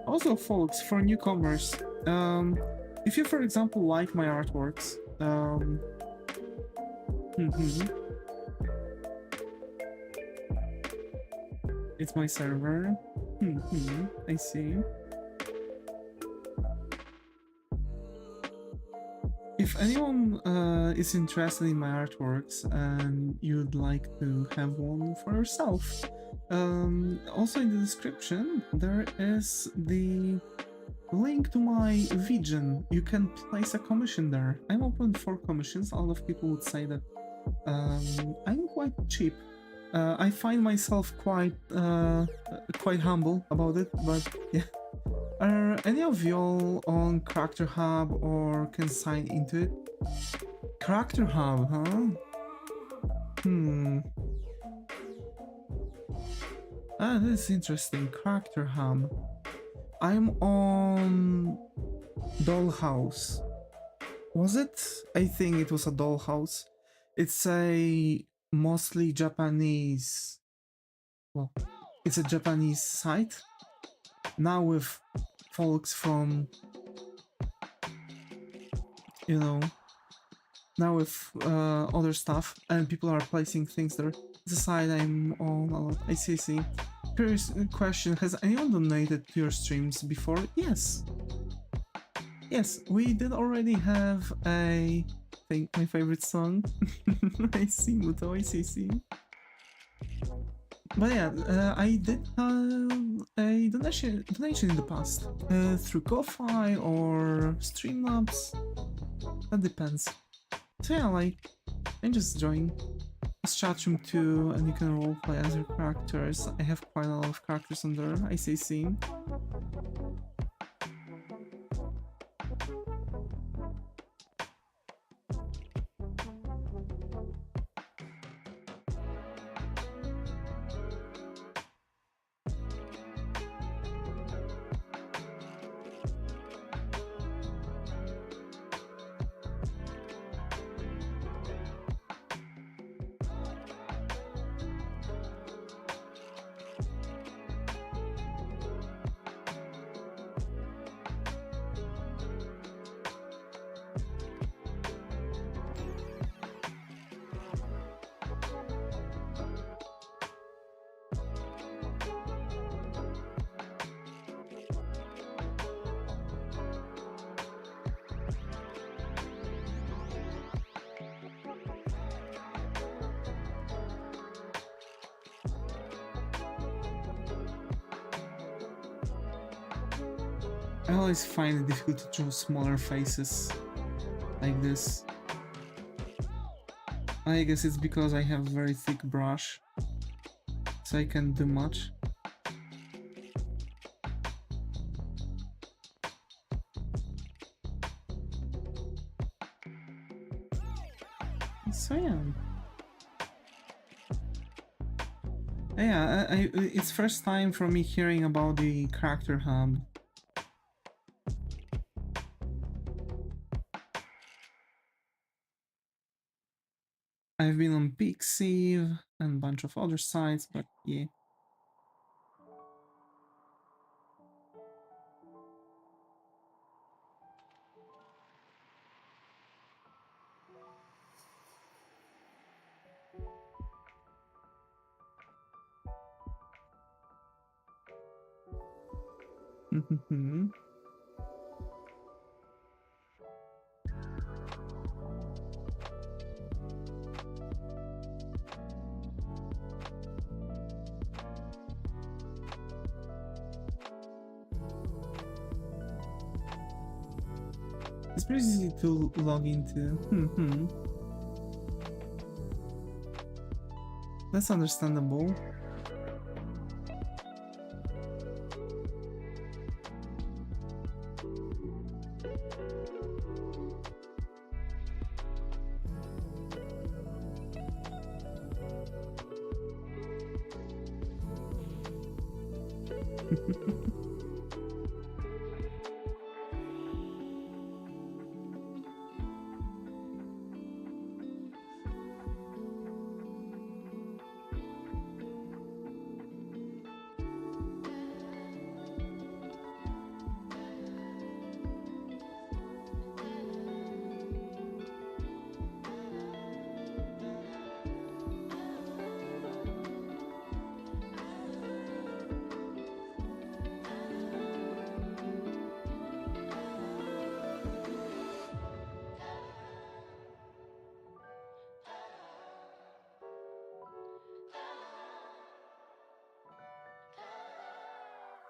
Also, folks, for newcomers, if you, for example, like my artworks, it's my server. I see. If anyone is interested in my artworks and you'd like to have one for yourself, also in the description there is the link to my Vision. You can place a commission there. I'm open for commissions. A lot of people would say that I'm quite cheap. I find myself quite humble about it, but yeah. Are any of y'all on Character Hub or can sign into it? Character Hub, huh? Ah, this is interesting. Character Hub. I'm on Dollhouse. Was it? I think it was a Dollhouse. It's a mostly Japanese... Well, it's a Japanese site. Now with folks from, you know, now with other stuff, and people are placing things there. It's a site I'm on a lot. I see. Curious question, has anyone donated to your streams before? Yes. Yes, we did already have a... I think my favorite song. I see, Muto, I see. But yeah, I did have a donation in the past, through Ko-Fi or Streamlabs, that depends. So yeah, like, I just joined this chat room too, and you can roleplay as your characters. I have quite a lot of characters on there, I see. I always find it difficult to draw smaller faces like this. I guess it's because I have a very thick brush, so I can't do much. So yeah, it's first time for me hearing about the character hub. I've been on Pixiv and a bunch of other sites, but yeah. It's pretty easy to log into. That's understandable.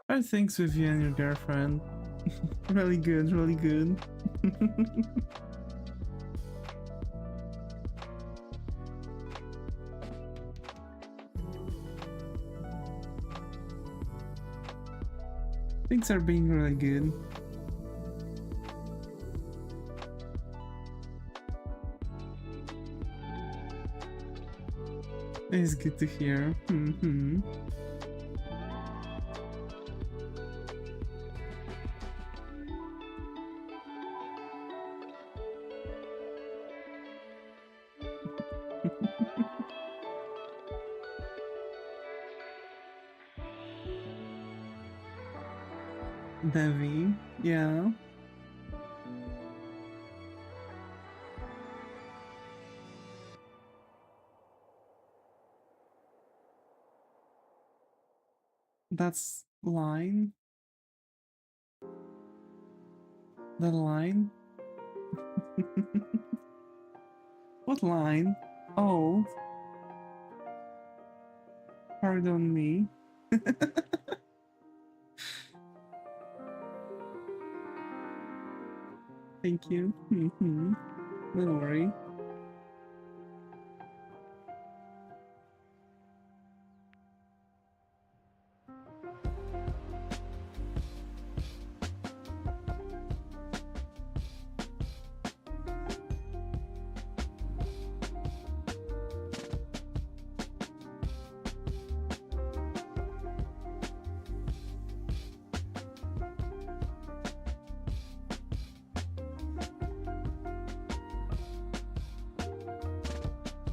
How are things with you and your girlfriend? Really good, really good. Things are being really good. It's good to hear. Devi, yeah. That's line. The line. What line? Oh. Pardon me. Thank you. Don't worry.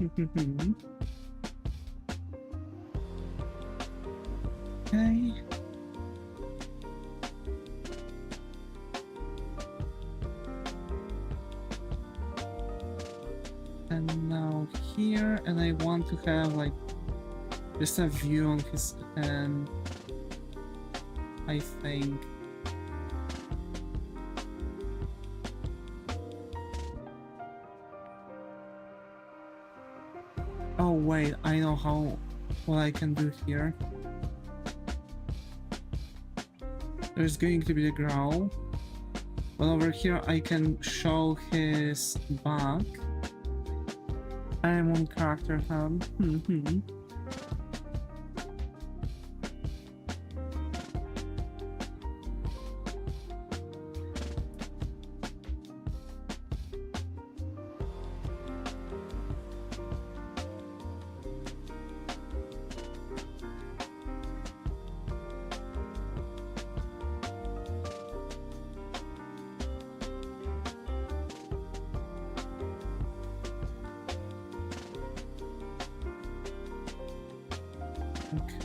Okay. And now here, and I want to have like just a view on his hand, I think. Oh wait, I know what I can do here. There's going to be the growl. But over here I can show his back. I am on character hub.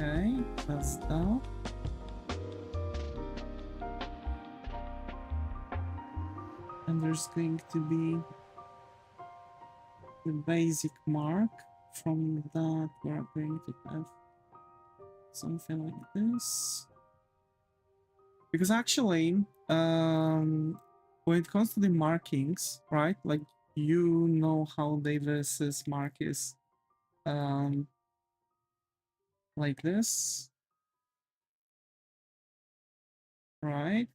Okay, that's that. And there's going to be the basic mark. From that, we're going to have something like this. Because actually, when it comes to the markings, right? Like, you know how Davis's mark is like this, right?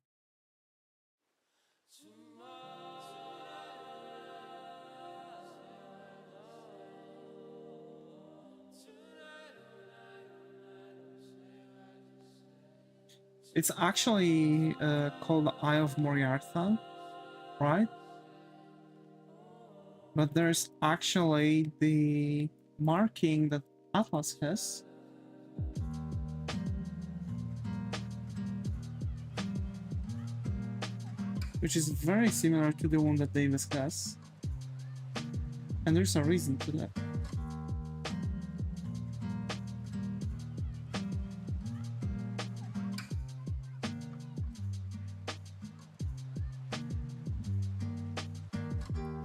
It's actually called the Eye of Moriarty, right? But there's actually the marking that Atlas has. Which is very similar to the one that Davis has. And there's a reason to that.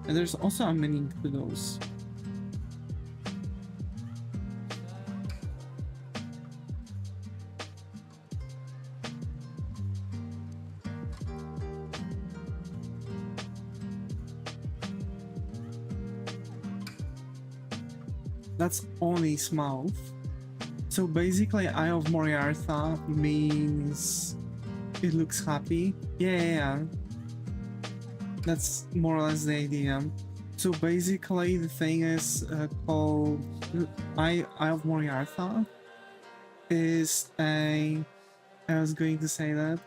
And there's also a meaning to those. That's on his mouth. So basically, Eye of Moriarty means it looks happy. Yeah. That's more or less the idea. So basically, the thing is called Eye of Moriarty is a... I was going to say that.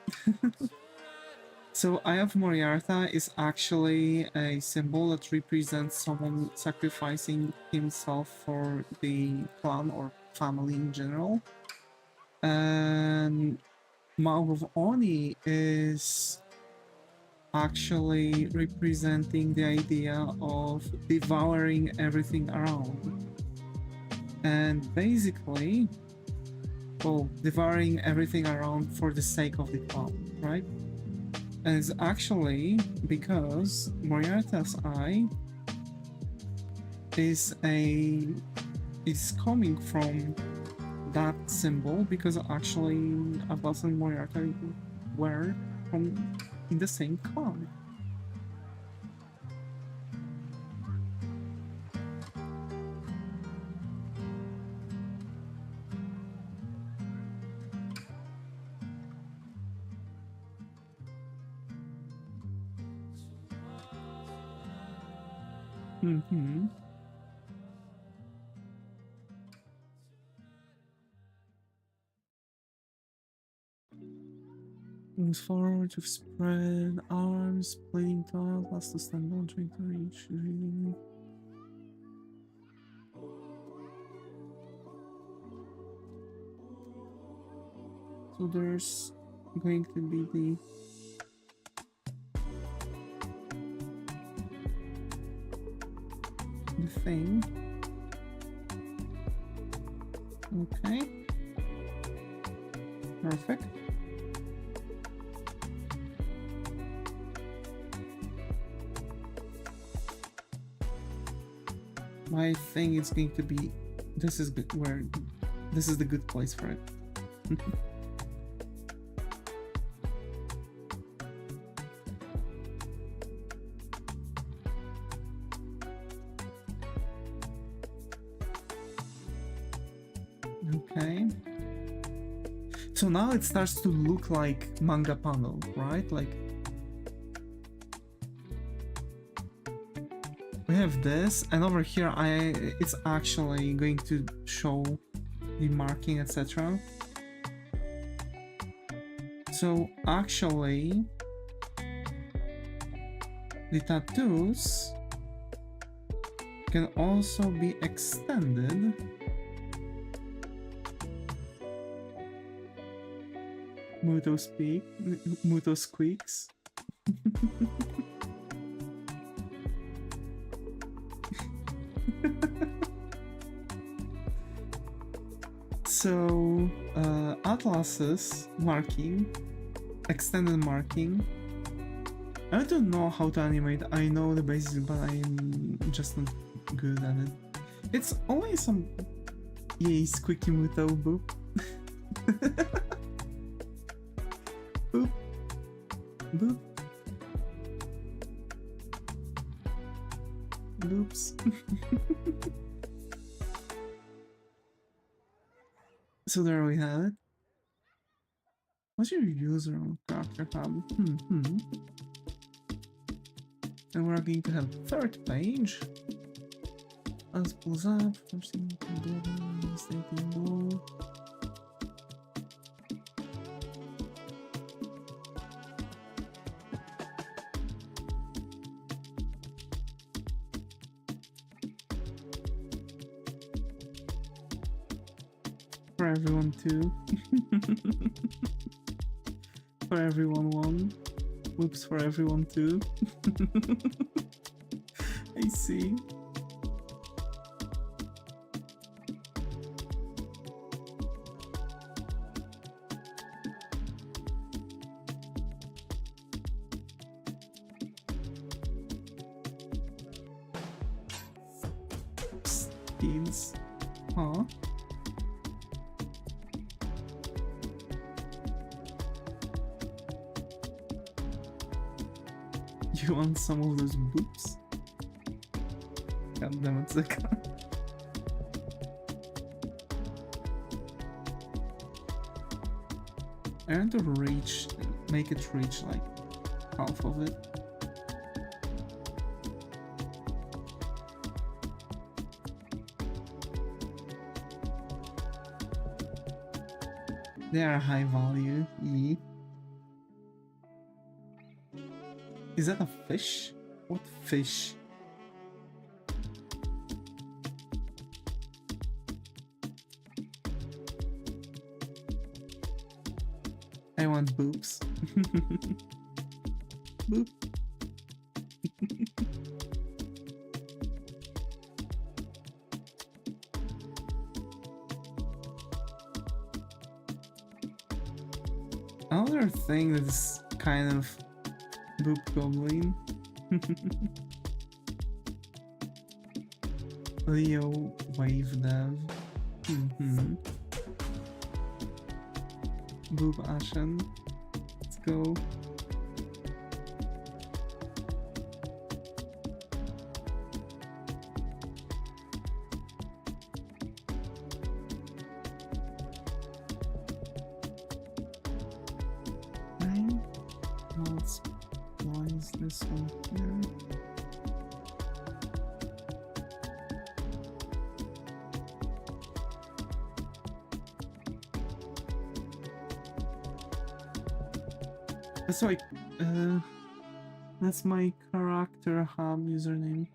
So Eye of Moriarty is actually a symbol that represents someone sacrificing himself for the clan or family in general. And Mouth of Oni is actually representing the idea of devouring everything around. And basically, well, devouring everything around for the sake of the clan, right? And it's actually because Moriarty's eye is coming from that symbol, because actually Abbas and Moriarty were from in the same clan. Moves forward with spread arms, playing tile, last to stand on, trying to reach. So there's going to be the thing. Okay. Perfect. I think it's going to be... This is good. Where this is the good place for it. Okay. So now it starts to look like manga panel, right? Like we have this, and over here it's actually going to show the marking, etc. So actually the tattoos can also be extended Muto squeaks. So Atlas's marking, extended marking. I don't know how to animate. I know the basics, but I'm just not good at it. It's only some yay squeaky Muto boop. Boop. Boop. Boops. So there we have it. What's your user on character tab? And we're going to have third page. As pulls up, for everyone too. For everyone one. Whoops for everyone too. I see. Steals. Huh? You want some of those boops? God damn it, Zika. I want to make it reach like half of it. They are high value. E. Is that a fish? What fish? I want boobs. Boop. Another thing that's kind of boop goblin. Leo wave dev. Boop Ashen. Let's go. Why is this one here? That's like, that's my character hub username.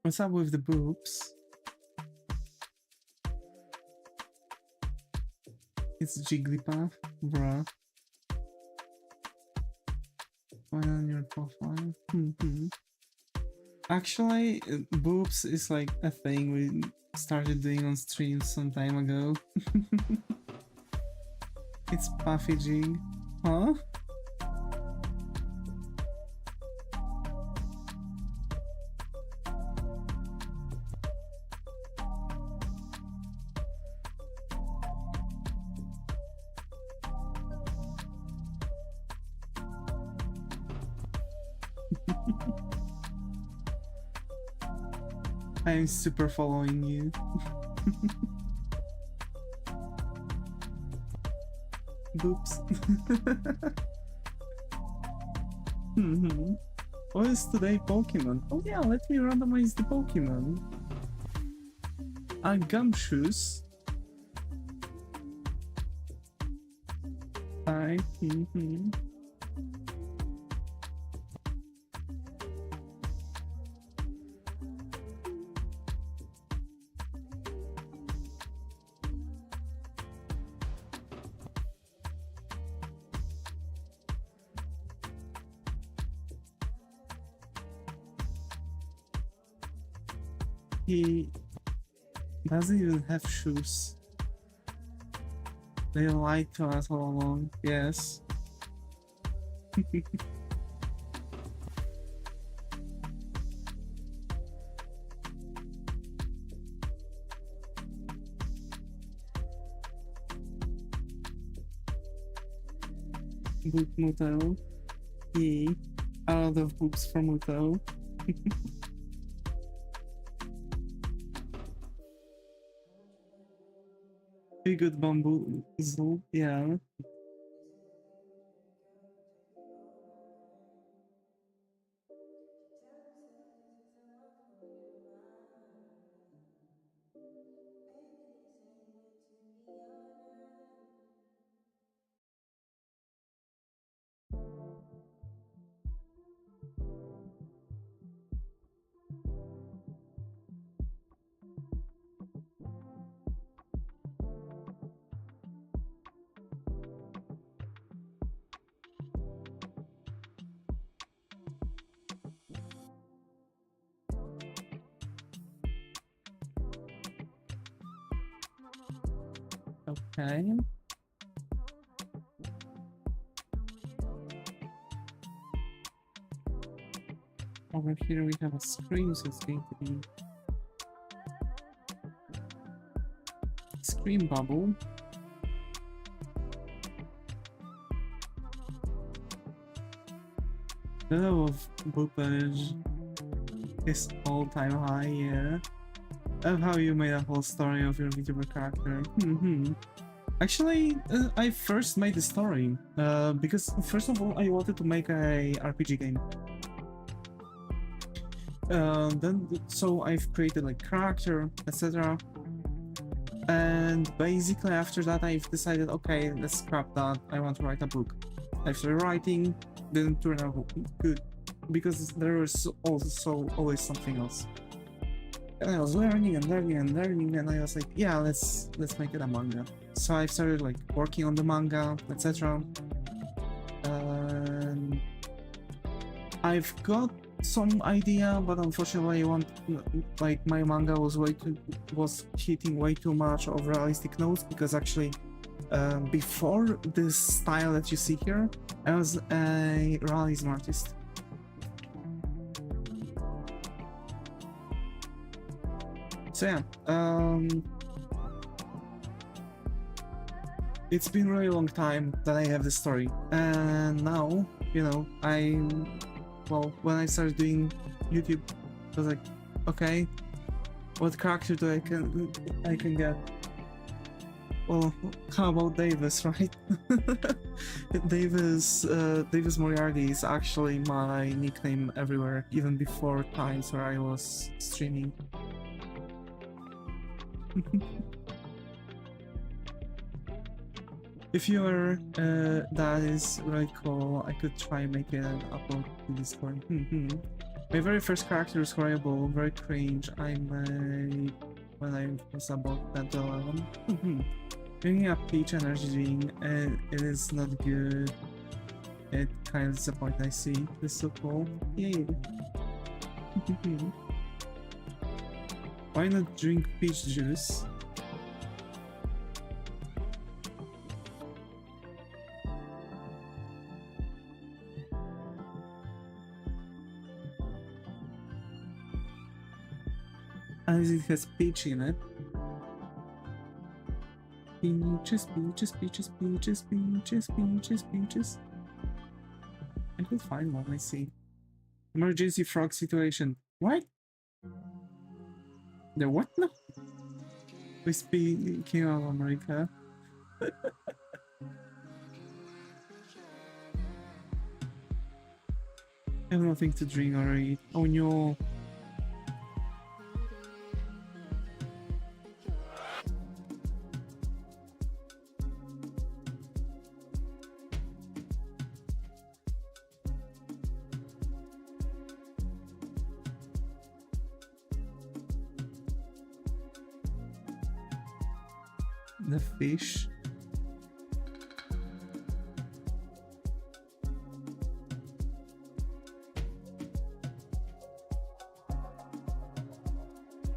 What's up with the boobs? It's Jigglypuff, bruh. Why on your profile? Actually, boobs is like a thing we started doing on streams some time ago. It's Puffy Jig. Huh? I'm super following you. Boops. What is today Pokemon? Oh yeah, let me randomize the Pokemon. Gumshoes. Hi. He doesn't even have shoes. They lied to us all along. Yes. Book Muto. Yay. A lot of books from Muto. Pretty good bamboo. Yeah. Okay. Over here we have a screen, so it's going to be screen bubble. The level of book footage is all-time high, yeah. I love how you made a whole story of your Vtuber character. Actually, I first made the story because first of all I wanted to make a RPG game. So I've created like character, etc. And basically after that I've decided, okay, let's scrap that. I want to write a book. I started writing, didn't turn out good because there was also always something else. And I was learning and learning and learning, and I was like, yeah, let's make it a manga. So I started like working on the manga, etc. And I've got some idea, but unfortunately, my manga was hitting way too much of realistic notes, because actually, before this style that you see here, I was a realism artist. So yeah, it's been a really long time that I have this story, and now, you know, when I started doing YouTube, I was like, okay, what character do I can get? Well, how about Devis, right? Devis Moriarty is actually my nickname everywhere, even before times where I was streaming. If you're that is really cool, I could try and make it an upload to Discord. My very first character is horrible, very cringe. I made when I was about 10 to 11. Bringing up Peach energy drink, and it is not good. It kind of disappointing. I see. This is so cool. Yay! Why not drink peach juice? As it has peach in it. Peaches, peaches, peaches, peaches, peaches, peaches, peaches. I could find one, I see. Emergency frog situation. What? The what now? We speaking of America. I have nothing to drink or eat. Oh no. The fish.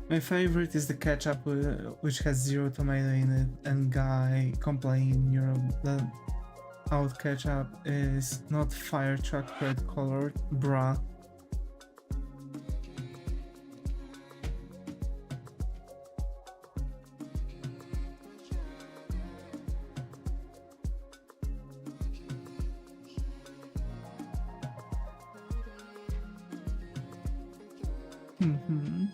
My favorite is the ketchup, which has 0 tomato in it, and guy complained in Europe that out ketchup is not fire truck red colored, bruh. Mm-hmm.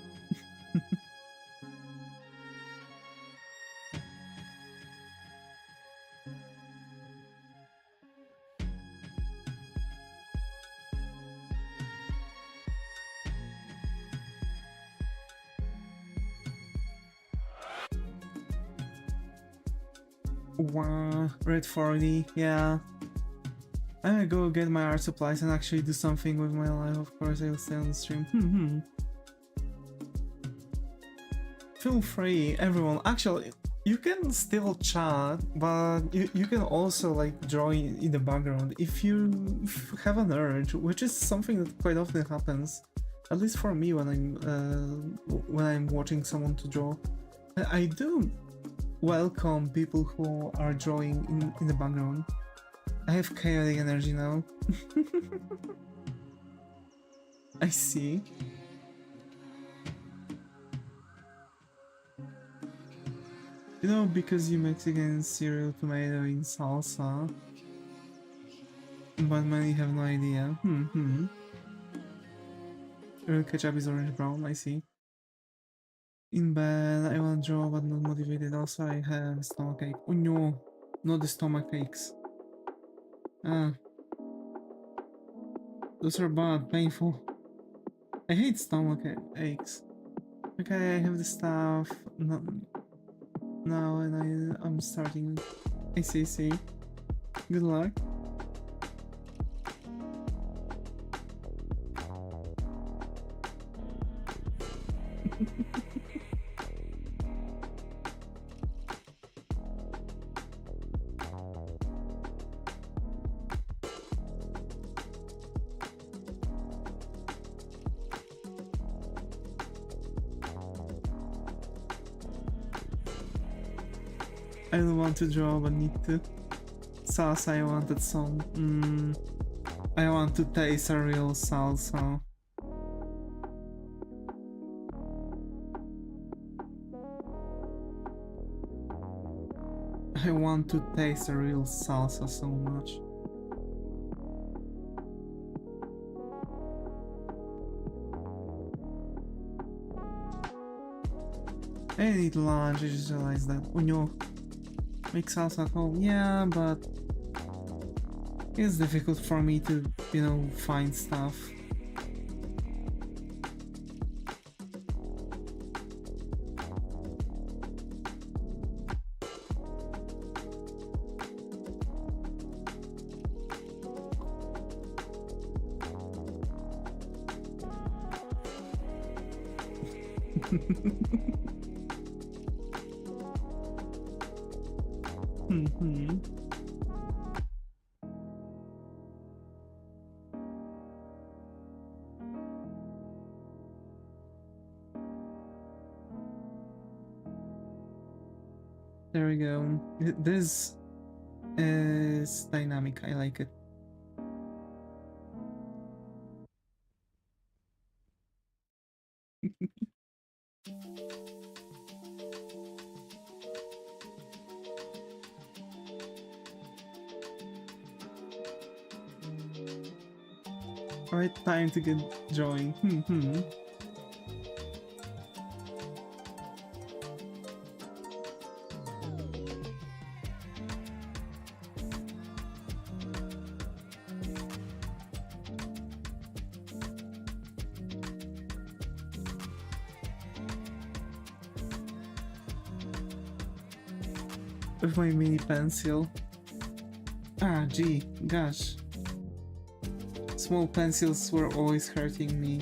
Wow, red 40, yeah. I'm gonna go get my art supplies and actually do something with my life. Of course, I'll stay on the stream. Feel free, everyone. Actually, you can still chat, but you can also like draw in the background if you have an urge, which is something that quite often happens. At least for me when I'm watching someone to draw. I do welcome people who are drawing in the background. I have chaotic energy now. I see. You know, because you Mexican cereal tomato in salsa, but many have no idea. Real ketchup is orange brown, I see. In bed, I want to draw but not motivated. Also, I have stomachache. Oh no, not the stomach aches. Ah, those are bad, painful. I hate stomach aches. Okay, I have the stuff now and I'm starting. I see. Good luck. I don't want to draw, but need to. Salsa, I wanted some. I want to taste a real salsa. I want to taste a real salsa so much. I need lunch, I just realized that. Oh no. Make salsa at home, yeah, but it's difficult for me to, you know, find stuff. There we go. This is dynamic, I like it. Alright, time to get drawing. with my mini pencil. Ah, gee, gosh. Small pencils were always hurting me.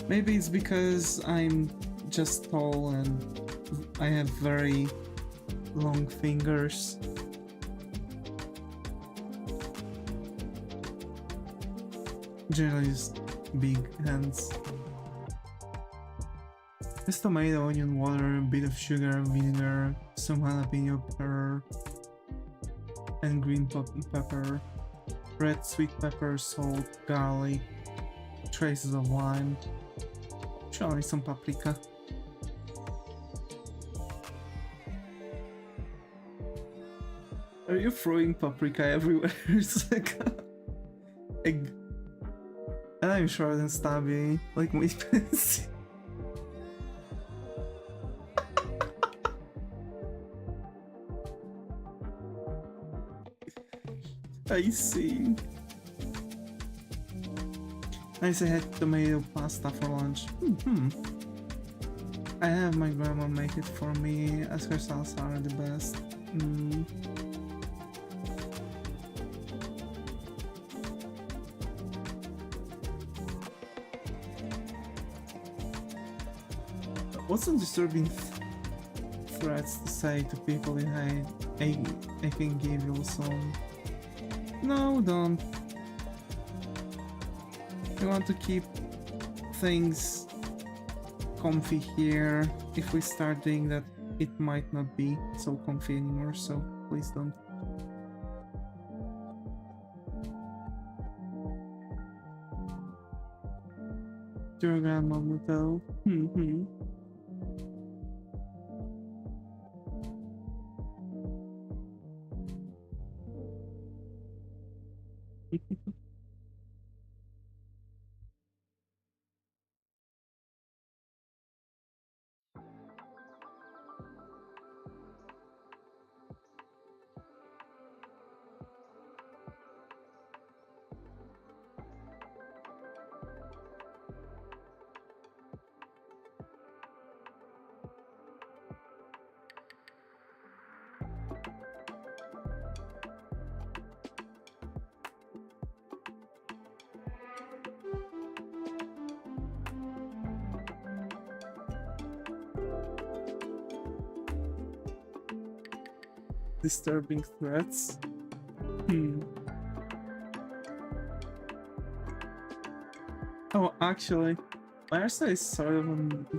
Maybe it's because I'm just tall and I have very long fingers. Generally just big hands. Just tomato, onion, water, a bit of sugar, vinegar, some jalapeno pepper, and green pepper, red sweet pepper, salt, garlic, traces of lime, surely some paprika. Are you throwing paprika everywhere? It's like egg. And I'm short and stabby, like my pencil. I see. I had tomato pasta for lunch. I have my grandma make it for me, as her salsa are the best. What's some disturbing threats to say to people if I can give you some? No, don't. I want to keep things comfy here. If we start doing that, it might not be so comfy anymore, so please don't. Your grandmother though. Disturbing threats. Oh, actually, my hairstyle is sort of a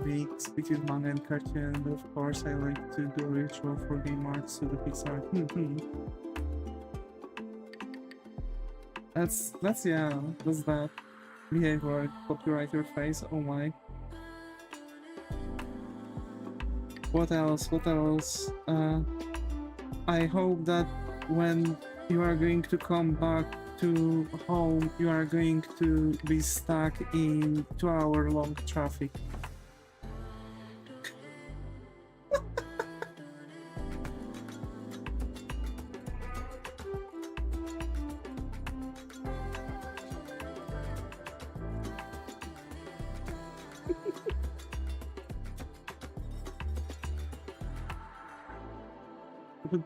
mix between manga and cartoon, but of course I like to do ritual for game art, so the pixel art. That's that. Behave like copyrighter face, oh my. What else? I hope that when you are going to come back to home, you are going to be stuck in 2-hour-long traffic.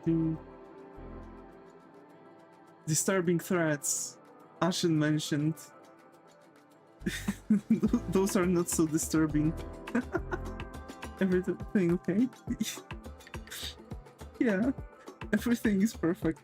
The disturbing threats Ashen mentioned. Those are not so disturbing. Everything okay? Yeah, everything is perfect.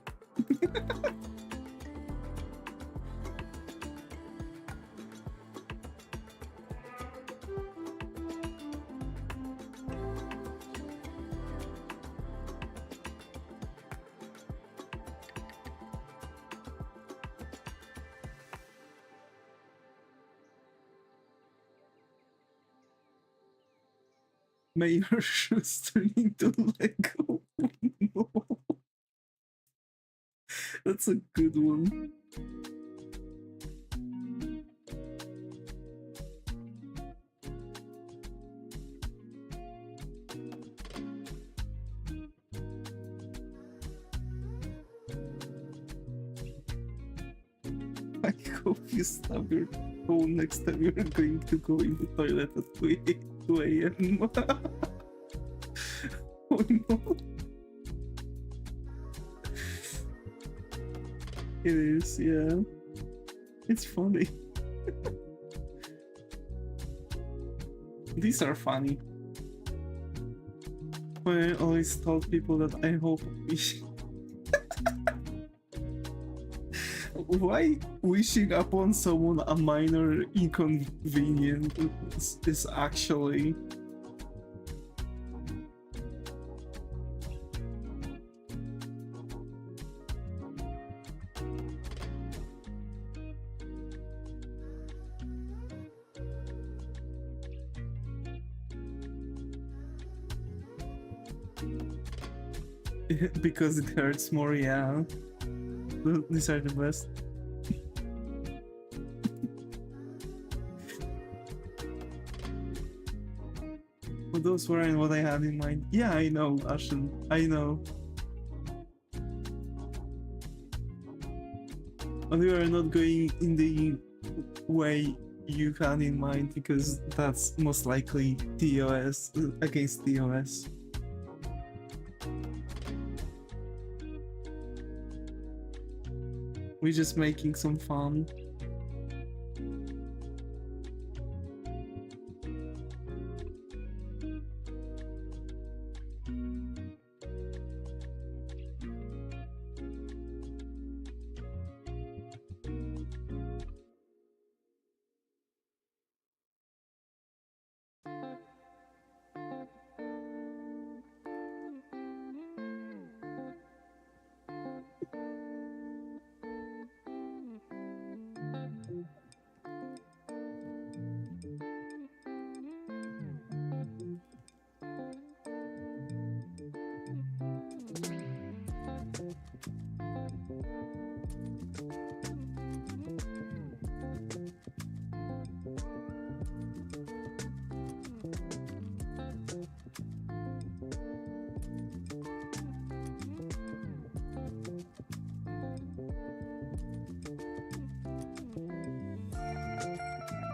May your shoes turn into Lego. No. That's a good one. I hope you stop your phone next time you're going to go in the toilet at 2 a.m. Oh no. It is, yeah. It's funny. These are funny. I always told people that I hope why wishing upon someone a minor inconvenience is actually because it hurts more, yeah. These are the best. Well, those weren't what I had in mind. Yeah, I know, Ashen. I know. But we are not going in the way you had in mind because that's most likely TOS against TOS. We're just making some fun.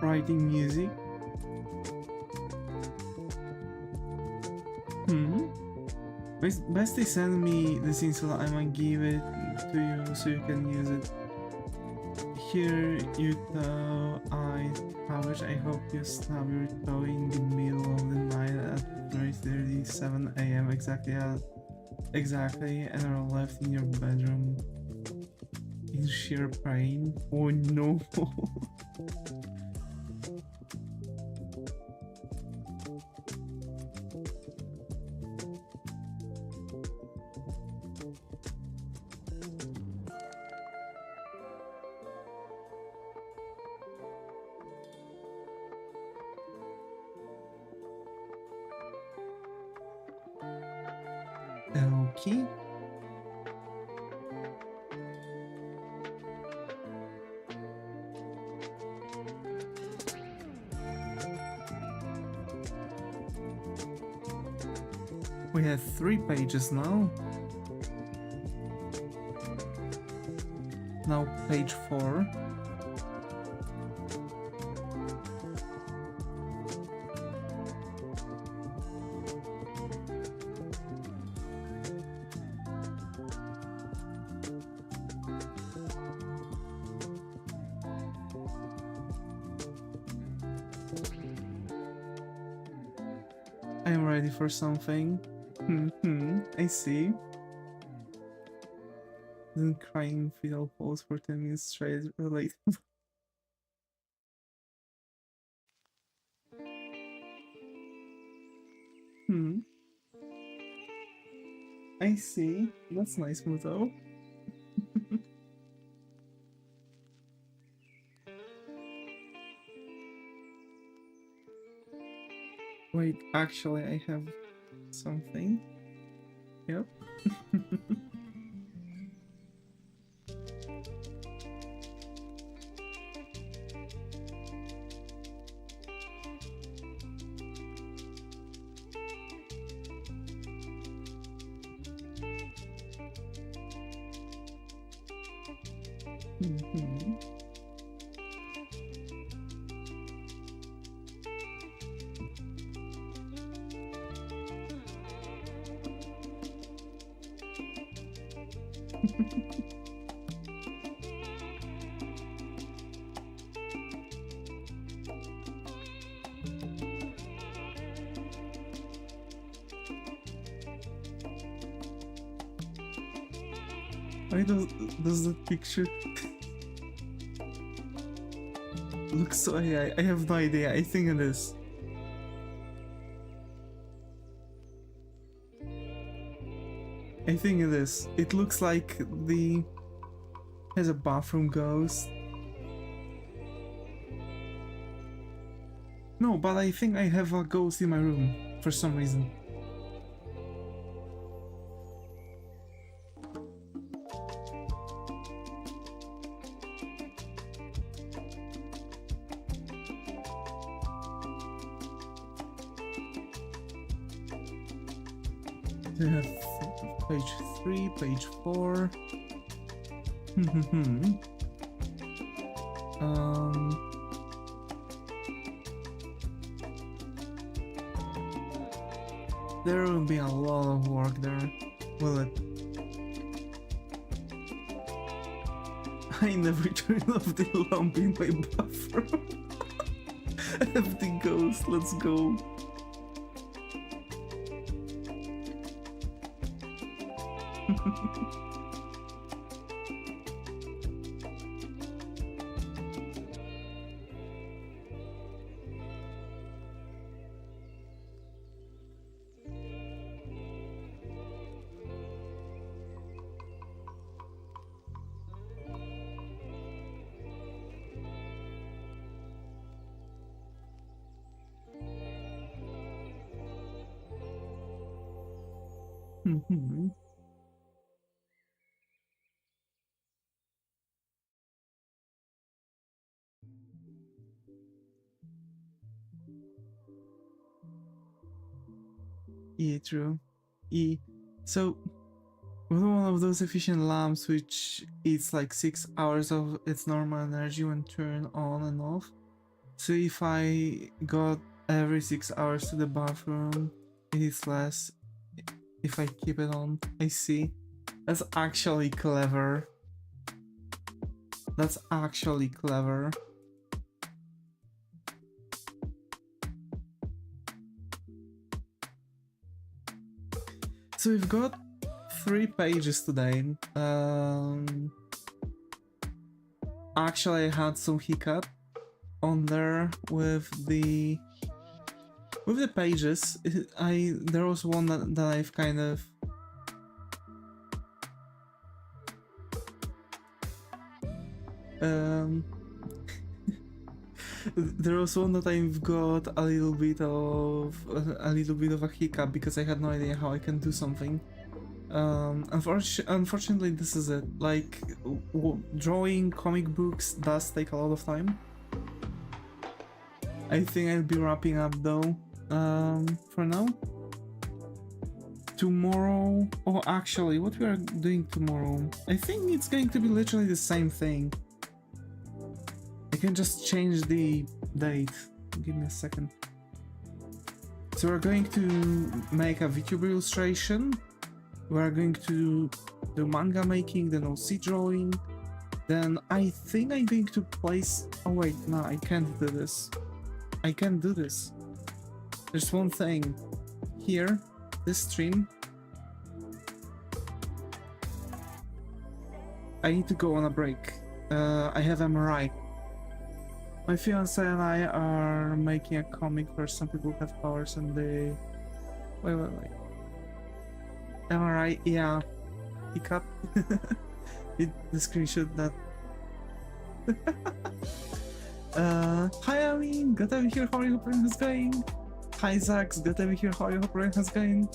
Writing music. Best they send me the scene so that I might give it to you so you can use it. Here you toe, I publish. I hope you snub your toe in the middle of the night at 3:37 AM exactly, and are left in your bedroom in sheer pain. Oh no. Okay. We have 3 pages now. Now page 4. I'm ready for something. I see. Then crying fetal pose for 10 minutes straight relate. I see. That's nice, Muto. Wait, actually I have something. Yep. Why does that picture look so AI? I have no idea. I think it is. I think it is. It looks like has a bathroom ghost. No, but I think I have a ghost in my room for some reason. Page 3, page 4. There will be a lot of work there, will it? I never turned off the lamp in my bathroom. Empty ghost, let's go. Yeah, true. So, with one of those efficient lamps which eats like 6 hours of its normal energy when turned on and off. So if I got every 6 hours to the bathroom, it is less if I keep it on. I see. That's actually clever. That's actually clever. So we've got 3 pages today. Actually I had some hiccup on there with the pages. There was one that I've kind of there was one that I've got a little bit of a hiccup because I had no idea how I can do something. Unfortunately, this is it. Like, drawing comic books does take a lot of time. I think I'll be wrapping up though, for now. Tomorrow, oh actually, what we are doing tomorrow, I think it's going to be literally the same thing. I can just change the date. Give me a second. So we're going to make a Vtuber illustration. We're going to do manga making, then OC drawing. Then I think I'm going to place... Oh wait, no, I can't do this. I can't do this. There's one thing. Here, this stream. I need to go on a break. I have MRI. My fiance and I are making a comic where some people have powers and they... Wait. MRI, yeah. Hiccup. The screenshot that... Hi Amin, good to be here, how are you, hope everything's going? Hi Zax, good to be here, how are you, hope everything's going?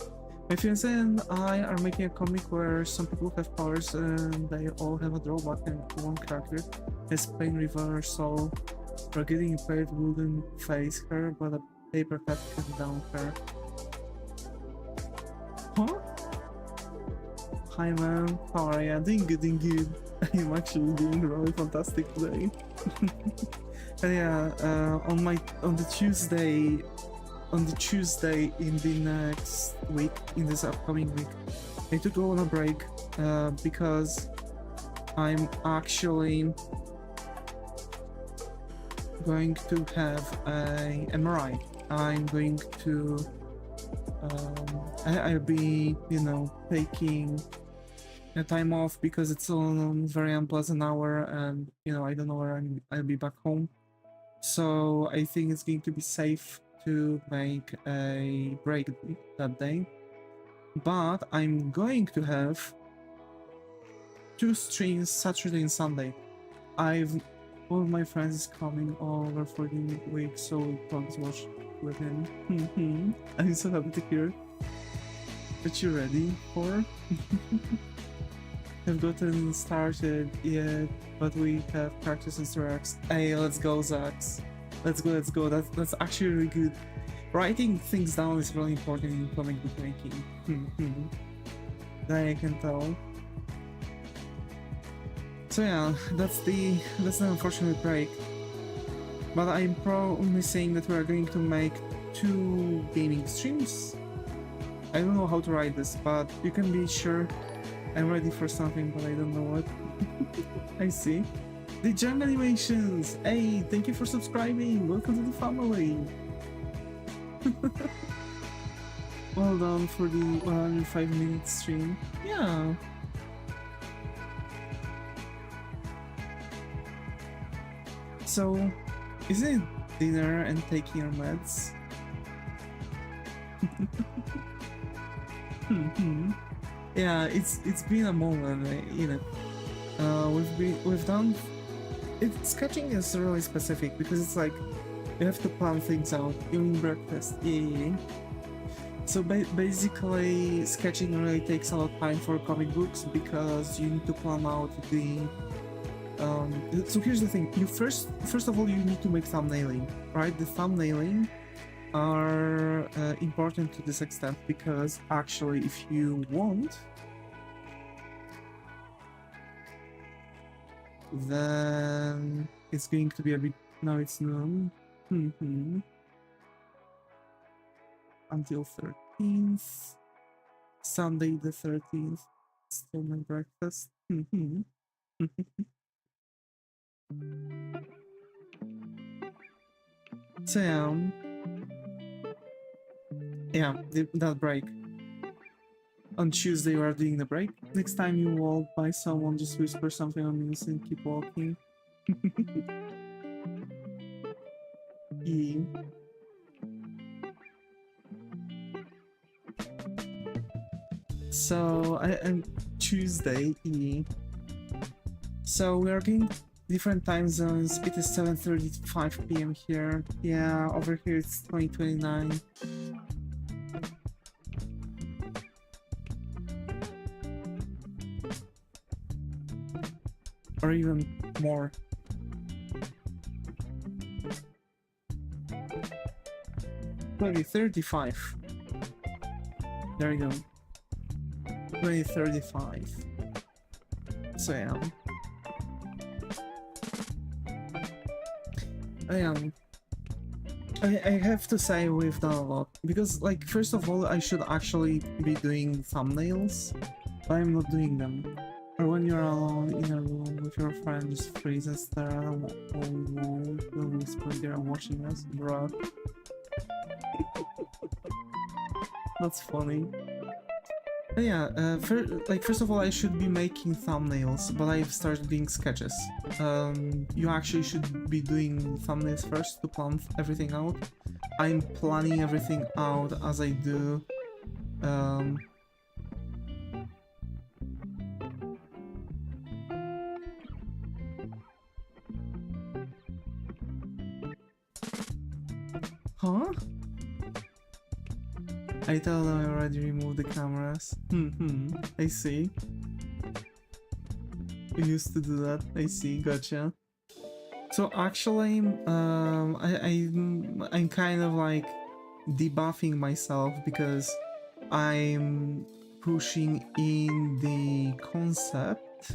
My fiance and I are making a comic where some people have powers and they all have a drawback, and one character has pain reversal. For getting paid wouldn't face her, but a paper cut can down her. Huh? Hi man, how are ya? Doing good, doing good. I'm actually doing really fantastic today. And yeah, on the Tuesday in the next week, in this upcoming week, I took go on a break because I'm actually going to have a MRI. I'm going to I'll be, you know, taking a time off because it's a very unpleasant hour, and you know I don't know where I'll be back home. So I think it's going to be safe to make a break that day. But I'm going to have 2 streams, Saturday and Sunday. One of my friends is coming over for the week, so we'll probably watch with him. I'm so happy to hear that you're ready for. Have gotten started yet, but we have practice and Zax. Hey, let's go, Zax. Let's go. That's actually really good. Writing things down is really important in comic book making. That I can tell. So yeah, that's the unfortunate break. But I'm promising that we are going to make 2 gaming streams. I don't know how to write this, but you can be sure I'm ready for something, but I don't know what. I see. The Jam Animations! Hey, thank you for subscribing! Welcome to the family! Well done for the 105-minute stream. Yeah. So, isn't it dinner and taking your meds? Yeah, it's been a moment, you know. We've done sketching is really specific because it's like you have to plan things out. Doing breakfast, yeah. So basically, sketching really takes a lot of time for comic books because you need to plan out the. So here's the thing: you first of all you need to make thumbnailing, right? The thumbnailing are important to this extent because actually, if you want, then it's going to be a bit. Now it's noon. Until 13th, Sunday the 13th. Still my breakfast. So yeah, that break. On Tuesday we are doing the break. Next time you walk by someone, just whisper something on me and keep walking. Yeah. So I'm Tuesday. So we are doing different time zones. It is 7:35 p.m. here. Yeah, over here it's 2029. Or even more. Maybe 35. There you go. 2035. So yeah. I have to say we've done a lot because, like, first of all, I should actually be doing thumbnails, but I'm not doing them. Or when you're alone in a room with your friend, just freeze and stare at a wall, will whisper they're watching us, bro. That's funny. But yeah, first of all, I should be making thumbnails, but I've started doing sketches. You actually should be doing thumbnails first to plan everything out. I'm planning everything out as I do. Huh? I tell them I already removed the cameras. I see. We used to do that. I see, gotcha. So actually, I'm kind of like debuffing myself because I'm pushing in the concept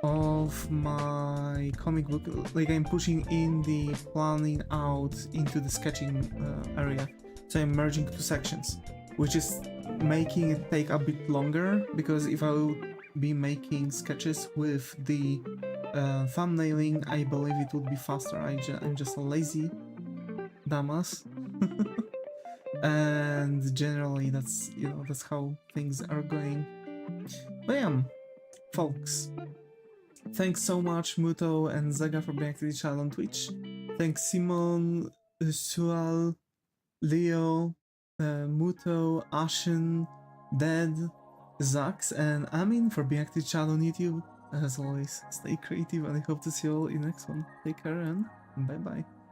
of my comic book. Like I'm pushing in the planning out into the sketching area. So I'm merging 2 sections, which is making it take a bit longer because if I would be making sketches with the thumbnailing, I believe it would be faster. I'm just a lazy dumbass. And generally that's, you know, that's how things are going. But yeah, folks, thanks so much Muto and Zaga for being to the channel on Twitch. Thanks Simon, Sual, Leo, Muto, Ashen, Dead, Zax, and Amin for being to the channel on YouTube. As always, stay creative and I hope to see you all in the next one. Take care and bye bye.